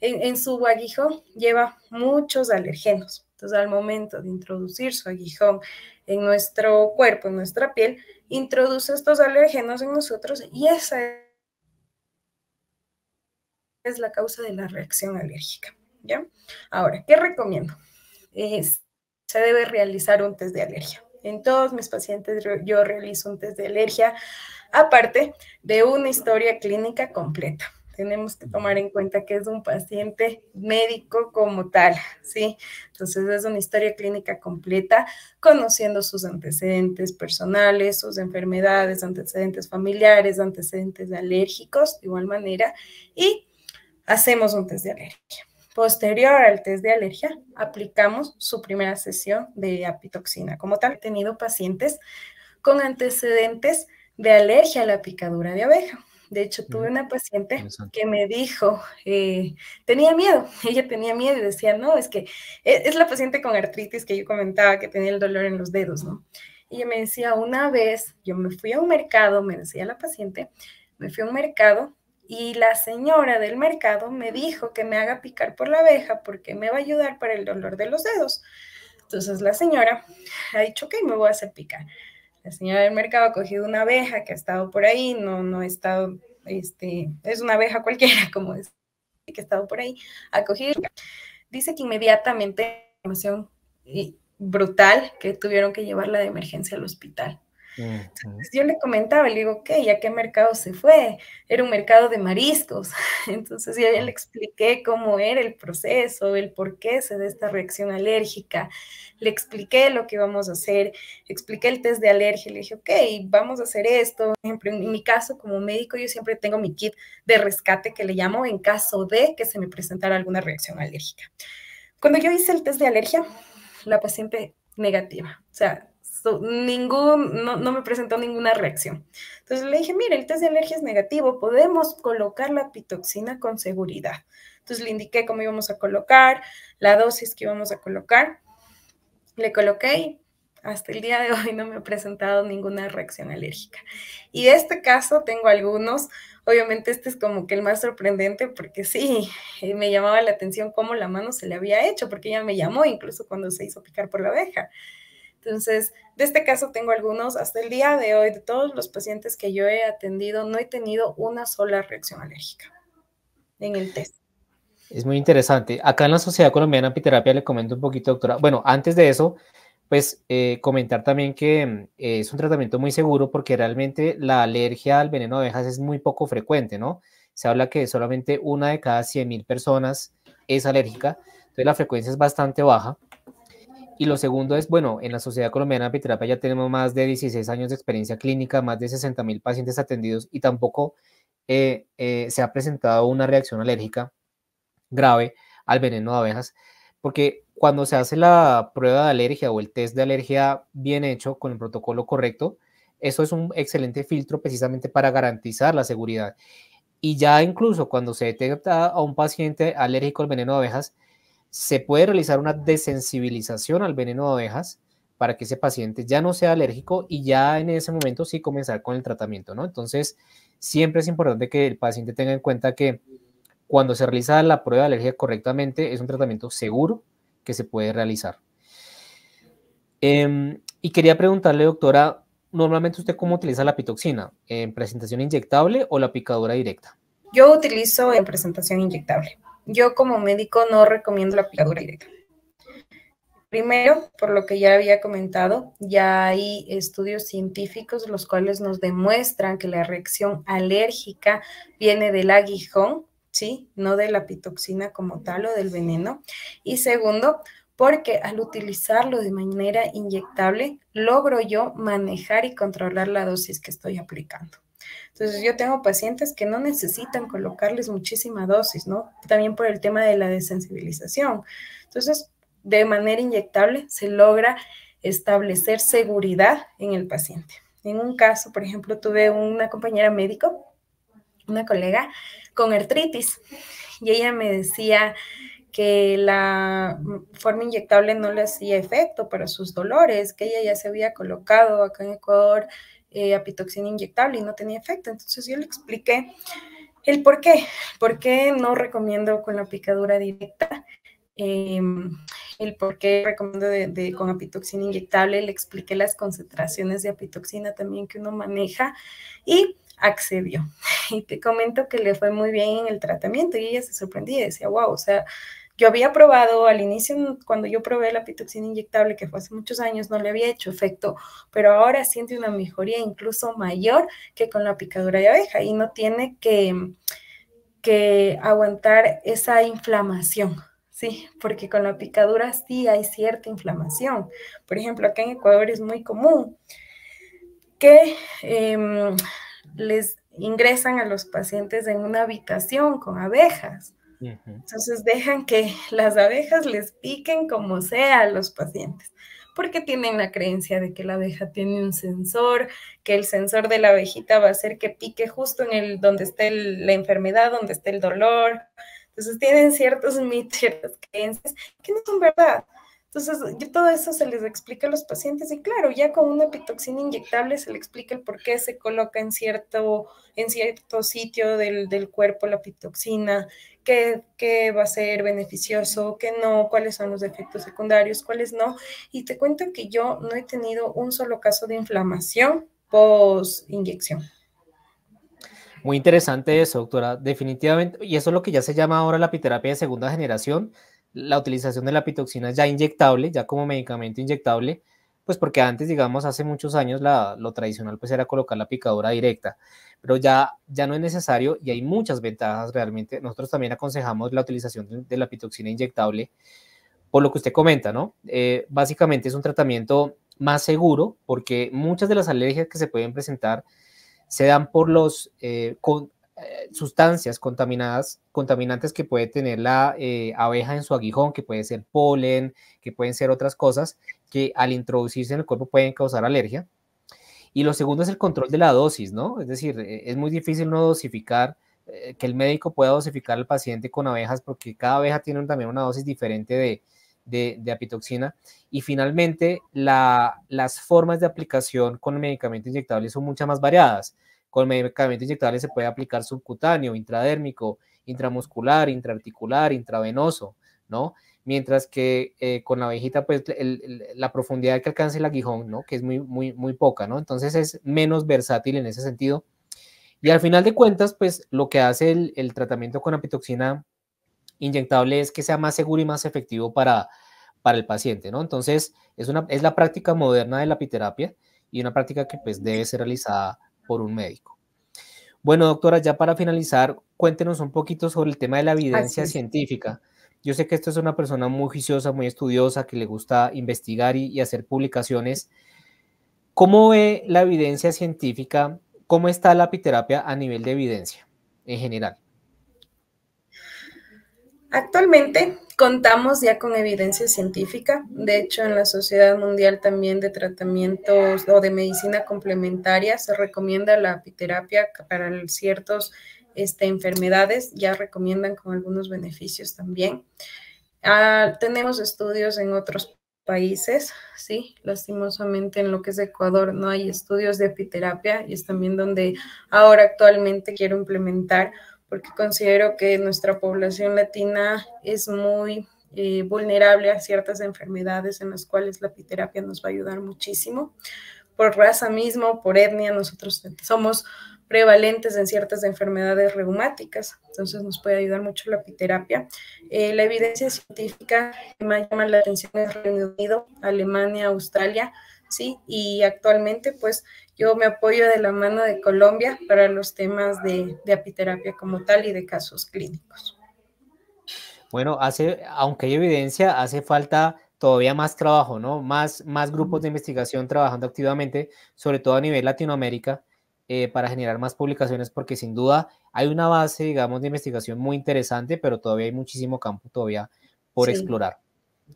en su aguijón lleva muchos alergenos. Entonces al momento de introducir su aguijón en nuestro cuerpo, en nuestra piel, introduce estos alergenos en nosotros y esa es la causa de la reacción alérgica, ¿ya? Ahora, ¿qué recomiendo? Se debe realizar un test de alergia. En todos mis pacientes yo realizo un test de alergia, aparte de una historia clínica completa. Tenemos que tomar en cuenta que es un paciente médico como tal, ¿sí? Entonces es una historia clínica completa, conociendo sus antecedentes personales, sus enfermedades, antecedentes familiares, antecedentes alérgicos, de igual manera, y hacemos un test de alergia. Posterior al test de alergia, aplicamos su primera sesión de apitoxina. Como tal, he tenido pacientes con antecedentes de alergia a la picadura de abeja. De hecho, tuve una paciente que me dijo, tenía miedo, ella tenía miedo y decía, no, es que es la paciente con artritis que yo comentaba que tenía el dolor en los dedos, ¿no? Y ella me decía, una vez yo me fui a un mercado, me decía la paciente, me fui a un mercado y la señora del mercado me dijo que me haga picar por la abeja porque me va a ayudar para el dolor de los dedos. Entonces la señora ha dicho, ok, me voy a hacer picar. La señora del mercado ha cogido una abeja que ha estado por ahí, no ha estado, es una abeja cualquiera, como es, que ha estado por ahí, ha cogido, dice que inmediatamente, información brutal, que tuvieron que llevarla de emergencia al hospital. Entonces yo le comentaba, le digo, ok, ¿a qué mercado se fue? Era un mercado de mariscos. Entonces yo ya le expliqué cómo era el proceso, el por qué se da esta reacción alérgica. Le expliqué lo que íbamos a hacer, expliqué el test de alergia, le dije, ok, vamos a hacer esto. Por ejemplo, en mi caso, como médico, yo siempre tengo mi kit de rescate que le llamo en caso de que se me presentara alguna reacción alérgica. Cuando yo hice el test de alergia, la paciente negativa, o sea, no me presentó ninguna reacción. Entonces le dije, mire, el test de alergia es negativo, podemos colocar la pitoxina con seguridad. Entonces le indiqué cómo íbamos a colocar, la dosis que íbamos a colocar, le coloqué, hasta el día de hoy no me ha presentado ninguna reacción alérgica. Y de este caso tengo algunos, obviamente este es como que el más sorprendente porque sí, me llamaba la atención cómo la mano se le había hecho, porque ella me llamó incluso cuando se hizo picar por la abeja. Entonces, de este caso tengo algunos, hasta el día de hoy, de todos los pacientes que yo he atendido, no he tenido una sola reacción alérgica en el test. Es muy interesante. Acá en la Sociedad Colombiana de Apiterapia le comento un poquito, doctora. Bueno, antes de eso, pues comentar también que es un tratamiento muy seguro porque realmente la alergia al veneno de abejas es muy poco frecuente, ¿no? Se habla que solamente una de cada 100.000 personas es alérgica, entonces la frecuencia es bastante baja. Y lo segundo es, bueno, en la Sociedad Colombiana de Apiterapia ya tenemos más de 16 años de experiencia clínica, más de 60.000 pacientes atendidos y tampoco se ha presentado una reacción alérgica grave al veneno de abejas, porque cuando se hace la prueba de alergia o el test de alergia bien hecho con el protocolo correcto, eso es un excelente filtro precisamente para garantizar la seguridad. Y ya incluso cuando se detecta a un paciente alérgico al veneno de abejas, se puede realizar una desensibilización al veneno de abejas para que ese paciente ya no sea alérgico y ya en ese momento sí comenzar con el tratamiento, ¿no? Entonces, siempre es importante que el paciente tenga en cuenta que cuando se realiza la prueba de alergia correctamente, es un tratamiento seguro que se puede realizar. Y quería preguntarle, doctora, ¿normalmente usted cómo utiliza la pitoxina? ¿En presentación inyectable o la picadura directa? Yo utilizo en presentación inyectable. Yo como médico no recomiendo la picadura directa. Primero, por lo que ya había comentado, ya hay estudios científicos los cuales nos demuestran que la reacción alérgica viene del aguijón, ¿sí? No de la pitoxina como tal o del veneno. Y segundo, porque al utilizarlo de manera inyectable, logro yo manejar y controlar la dosis que estoy aplicando. Entonces, yo tengo pacientes que no necesitan colocarles muchísima dosis, ¿no? También por el tema de la desensibilización. Entonces, de manera inyectable se logra establecer seguridad en el paciente. En un caso, por ejemplo, tuve una compañera médico, una colega, con artritis, y ella me decía que la forma inyectable no le hacía efecto para sus dolores, que ella ya se había colocado acá en Ecuador apitoxina inyectable y no tenía efecto. Entonces yo le expliqué el por qué no recomiendo con la picadura directa, el por qué recomiendo con apitoxina inyectable, le expliqué las concentraciones de apitoxina también que uno maneja y accedió. Y te comento que le fue muy bien en el tratamiento y ella se sorprendía y decía, wow, o sea, yo había probado al inicio, cuando yo probé la pitoxina inyectable, que fue hace muchos años, no le había hecho efecto, pero ahora siente una mejoría incluso mayor que con la picadura de abeja y no tiene que aguantar esa inflamación, ¿sí? Porque con la picadura sí hay cierta inflamación. Por ejemplo, acá en Ecuador es muy común que les ingresan a los pacientes en una habitación con abejas. Entonces dejan que las abejas les piquen como sea a los pacientes, porque tienen la creencia de que la abeja tiene un sensor, que el sensor de la abejita va a hacer que pique justo en el donde esté la enfermedad, donde esté el dolor. Entonces tienen ciertos mitos, ciertas creencias que no son verdad. Entonces, yo todo eso se les explica a los pacientes y claro, ya con una pitoxina inyectable se le explica el por qué se coloca en cierto sitio del cuerpo la pitoxina, qué va a ser beneficioso, qué no, cuáles son los efectos secundarios, cuáles no. Y te cuento que yo no he tenido un solo caso de inflamación post-inyección. Muy interesante eso, doctora. Definitivamente, y eso es lo que ya se llama ahora la apiterapia de segunda generación, la utilización de la pitoxina ya inyectable, ya como medicamento inyectable, pues porque antes, digamos, hace muchos años lo tradicional pues era colocar la picadura directa, pero ya no es necesario y hay muchas ventajas realmente. Nosotros también aconsejamos la utilización de la pitoxina inyectable, por lo que usted comenta, ¿no? Básicamente es un tratamiento más seguro porque muchas de las alergias que se pueden presentar se dan por los sustancias contaminantes que puede tener la abeja en su aguijón, que puede ser polen, que pueden ser otras cosas que al introducirse en el cuerpo pueden causar alergia. Y lo segundo es el control de la dosis, ¿no? Es decir, es muy difícil no dosificar, que el médico pueda dosificar al paciente con abejas porque cada abeja tiene también una dosis diferente de apitoxina. Y finalmente, las formas de aplicación con el medicamento inyectable son muchas más variadas. Con el medicamento inyectable se puede aplicar subcutáneo, intradérmico, intramuscular, intraarticular, intravenoso, ¿no? Mientras que con la abejita, pues la profundidad que alcanza el aguijón, ¿no? Que es muy, muy, muy poca, ¿no? Entonces es menos versátil en ese sentido. Y al final de cuentas, pues lo que hace el tratamiento con apitoxina inyectable es que sea más seguro y más efectivo para el paciente, ¿no? Entonces, es la práctica moderna de la apiterapia y una práctica que pues debe ser realizada por un médico. Bueno, doctora, ya para finalizar, cuéntenos un poquito sobre el tema de la Así evidencia es. científica Yo sé que esto es una persona muy juiciosa, muy estudiosa, que le gusta investigar y hacer publicaciones. ¿Cómo ve la evidencia científica? ¿Cómo está la apiterapia a nivel de evidencia en general? Actualmente contamos ya con evidencia científica. De hecho, en la Sociedad Mundial también de Tratamientos o de Medicina Complementaria se recomienda la apiterapia para ciertas enfermedades. Ya recomiendan con algunos beneficios también. Tenemos estudios en otros países, sí, lastimosamente en lo que es Ecuador no hay estudios de apiterapia y es también donde ahora actualmente quiero implementar porque considero que nuestra población latina es muy vulnerable a ciertas enfermedades en las cuales la apiterapia nos va a ayudar muchísimo. Por raza mismo, por etnia, nosotros somos prevalentes en ciertas enfermedades reumáticas, entonces nos puede ayudar mucho la apiterapia. La evidencia científica que me llama la atención es Reino Unido, Alemania, Australia, ¿sí? Y actualmente pues yo me apoyo de la mano de Colombia para los temas de apiterapia como tal y de casos clínicos. Bueno, aunque hay evidencia, hace falta todavía más trabajo, ¿no? Más grupos de investigación trabajando activamente, sobre todo a nivel Latinoamérica, para generar más publicaciones, porque sin duda hay una base, digamos, de investigación muy interesante, pero todavía hay muchísimo campo todavía por Sí. explorar.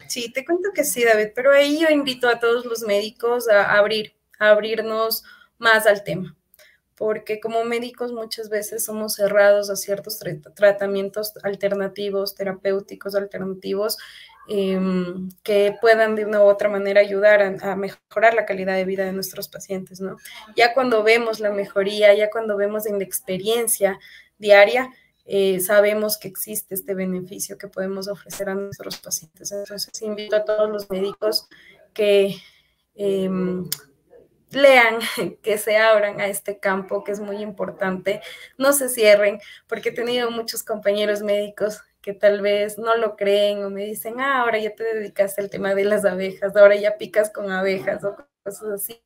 Sí, te cuento que sí, David, pero ahí yo invito a todos los médicos a abrirnos más al tema, porque como médicos muchas veces somos cerrados a ciertos tratamientos alternativos, terapéuticos alternativos, que puedan de una u otra manera ayudar a mejorar la calidad de vida de nuestros pacientes, ¿no? Ya cuando vemos la mejoría, ya cuando vemos en la experiencia diaria, sabemos que existe este beneficio que podemos ofrecer a nuestros pacientes. Entonces, invito a todos los médicos que lean, que se abran a este campo que es muy importante, no se cierren, porque he tenido muchos compañeros médicos que tal vez no lo creen o me dicen, ahora ya te dedicaste al tema de las abejas, ahora ya picas con abejas o cosas así.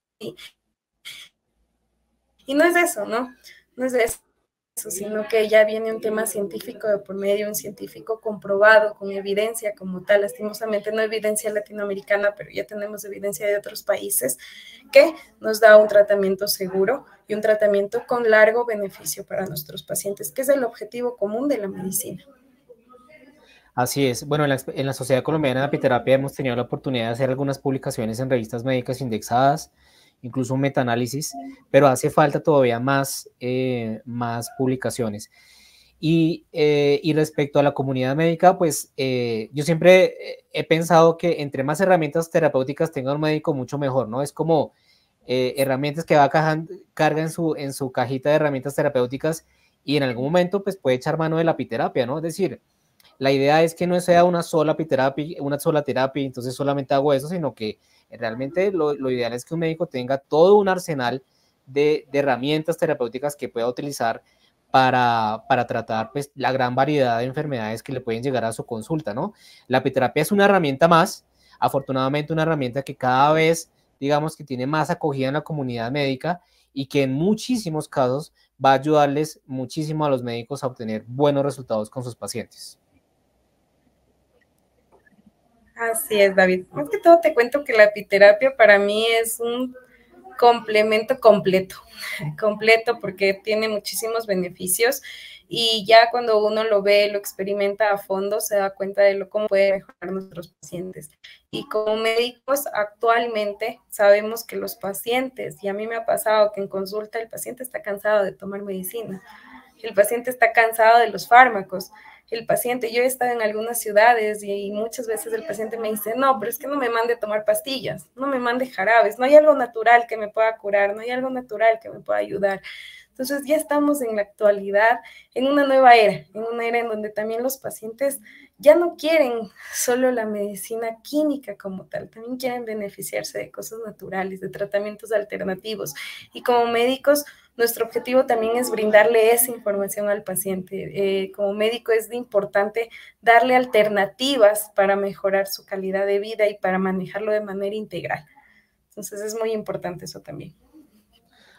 Y no es eso, ¿no? No es eso, sino que ya viene un tema científico de por medio, un científico comprobado, con evidencia como tal, lastimosamente no evidencia latinoamericana, pero ya tenemos evidencia de otros países, que nos da un tratamiento seguro y un tratamiento con largo beneficio para nuestros pacientes, que es el objetivo común de la medicina. Así es. Bueno, en la Sociedad Colombiana de Apiterapia hemos tenido la oportunidad de hacer algunas publicaciones en revistas médicas indexadas, incluso un metaanálisis, pero hace falta todavía más publicaciones. Y respecto a la comunidad médica, pues yo siempre he pensado que entre más herramientas terapéuticas tenga un médico, mucho mejor, ¿no? Es como herramientas que carga en su cajita de herramientas terapéuticas y en algún momento pues puede echar mano de la apiterapia, ¿no? Es decir, la idea es que no sea una sola apiterapia, una sola terapia, entonces solamente hago eso, sino que realmente lo ideal es que un médico tenga todo un arsenal de herramientas terapéuticas que pueda utilizar para tratar pues, la gran variedad de enfermedades que le pueden llegar a su consulta, ¿no? La apiterapia es una herramienta más, afortunadamente una herramienta que cada vez, digamos, que tiene más acogida en la comunidad médica y que en muchísimos casos va a ayudarles muchísimo a los médicos a obtener buenos resultados con sus pacientes. Así es, David. Más que todo te cuento que la apiterapia para mí es un complemento completo porque tiene muchísimos beneficios y ya cuando uno lo ve, lo experimenta a fondo, se da cuenta de cómo puede mejorar nuestros pacientes. Y como médicos actualmente sabemos que los pacientes, y a mí me ha pasado que en consulta el paciente está cansado de tomar medicina, el paciente está cansado de los fármacos, el paciente, yo he estado en algunas ciudades y muchas veces el paciente me dice, no, pero es que no me mande tomar pastillas, no me mande jarabes, no hay algo natural que me pueda curar, no hay algo natural que me pueda ayudar. Entonces ya estamos en la actualidad, en una nueva era, en una era en donde también los pacientes ya no quieren solo la medicina química como tal, también quieren beneficiarse de cosas naturales, de tratamientos alternativos. Y como médicos, nuestro objetivo también es brindarle esa información al paciente. Como médico es importante darle alternativas para mejorar su calidad de vida y para manejarlo de manera integral. Entonces es muy importante eso también.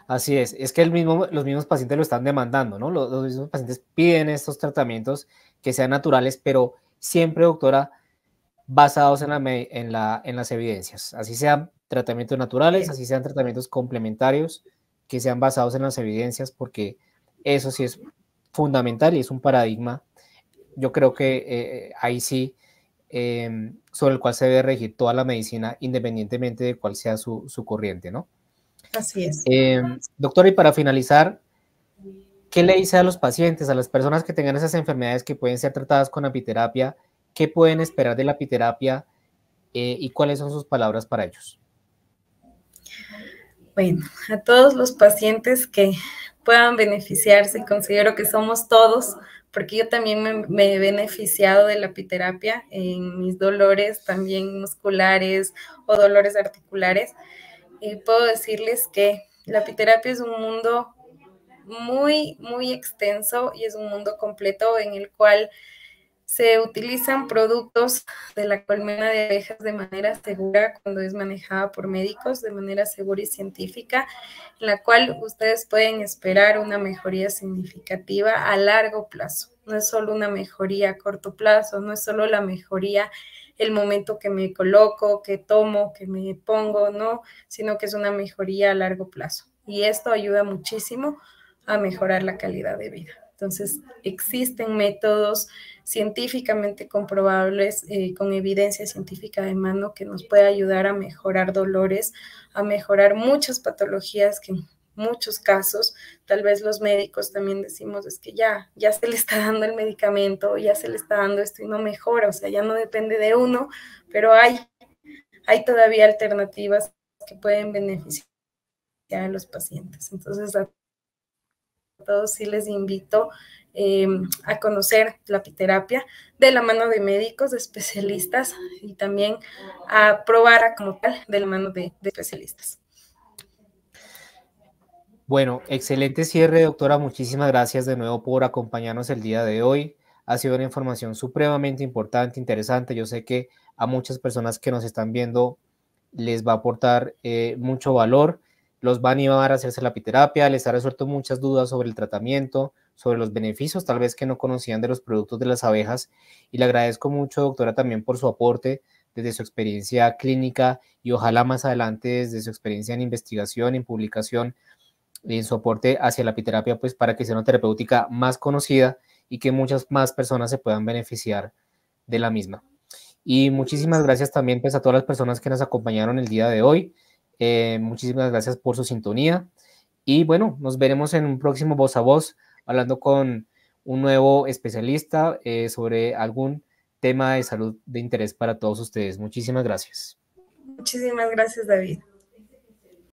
Así es que los mismos pacientes lo están demandando, ¿no? Los mismos pacientes piden estos tratamientos que sean naturales, pero siempre, doctora, basados en las evidencias, así sean tratamientos naturales, así sean tratamientos complementarios, que sean basados en las evidencias, porque eso sí es fundamental y es un paradigma, yo creo que ahí sí, sobre el cual se debe regir toda la medicina, independientemente de cuál sea su corriente, ¿no? Así es. Doctor, y para finalizar, ¿qué le dice a los pacientes, a las personas que tengan esas enfermedades que pueden ser tratadas con apiterapia? ¿Qué pueden esperar de la apiterapia y cuáles son sus palabras para ellos? Bueno, a todos los pacientes que puedan beneficiarse, considero que somos todos, porque yo también me he beneficiado de la apiterapia en mis dolores también musculares o dolores articulares. Y puedo decirles que la apiterapia es un mundo muy, muy extenso y es un mundo completo en el cual se utilizan productos de la colmena de abejas de manera segura cuando es manejada por médicos, de manera segura y científica, en la cual ustedes pueden esperar una mejoría significativa a largo plazo. No es solo una mejoría a corto plazo, no es solo la mejoría el momento que me coloco, que tomo, que me pongo, no, sino que es una mejoría a largo plazo. Y esto ayuda muchísimo a mejorar la calidad de vida. Entonces, existen métodos científicamente comprobables, con evidencia científica de mano, que nos puede ayudar a mejorar dolores, a mejorar muchas patologías que en muchos casos, tal vez los médicos también decimos, es que ya se le está dando el medicamento, ya se le está dando esto y no mejora, o sea, ya no depende de uno, pero hay todavía alternativas que pueden beneficiar a los pacientes. Entonces, a todos sí les invito a conocer la apiterapia de la mano de médicos, de especialistas, y también a probar como tal de la mano de especialistas. Bueno, excelente cierre, doctora. Muchísimas gracias de nuevo por acompañarnos el día de hoy. Ha sido una información supremamente importante, interesante. Yo sé que a muchas personas que nos están viendo les va a aportar mucho valor, los va a animar a hacerse la apiterapia, les ha resuelto muchas dudas sobre el tratamiento, sobre los beneficios, tal vez que no conocían de los productos de las abejas. Y le agradezco mucho, doctora, también por su aporte desde su experiencia clínica y ojalá más adelante desde su experiencia en investigación, en publicación, en su aporte hacia la apiterapia, pues para que sea una terapéutica más conocida y que muchas más personas se puedan beneficiar de la misma. Y muchísimas gracias también pues a todas las personas que nos acompañaron el día de hoy. Muchísimas gracias por su sintonía. Y bueno, nos veremos en un próximo Voz a Voz hablando con un nuevo especialista sobre algún tema de salud de interés para todos ustedes. Muchísimas gracias. Muchísimas gracias, David.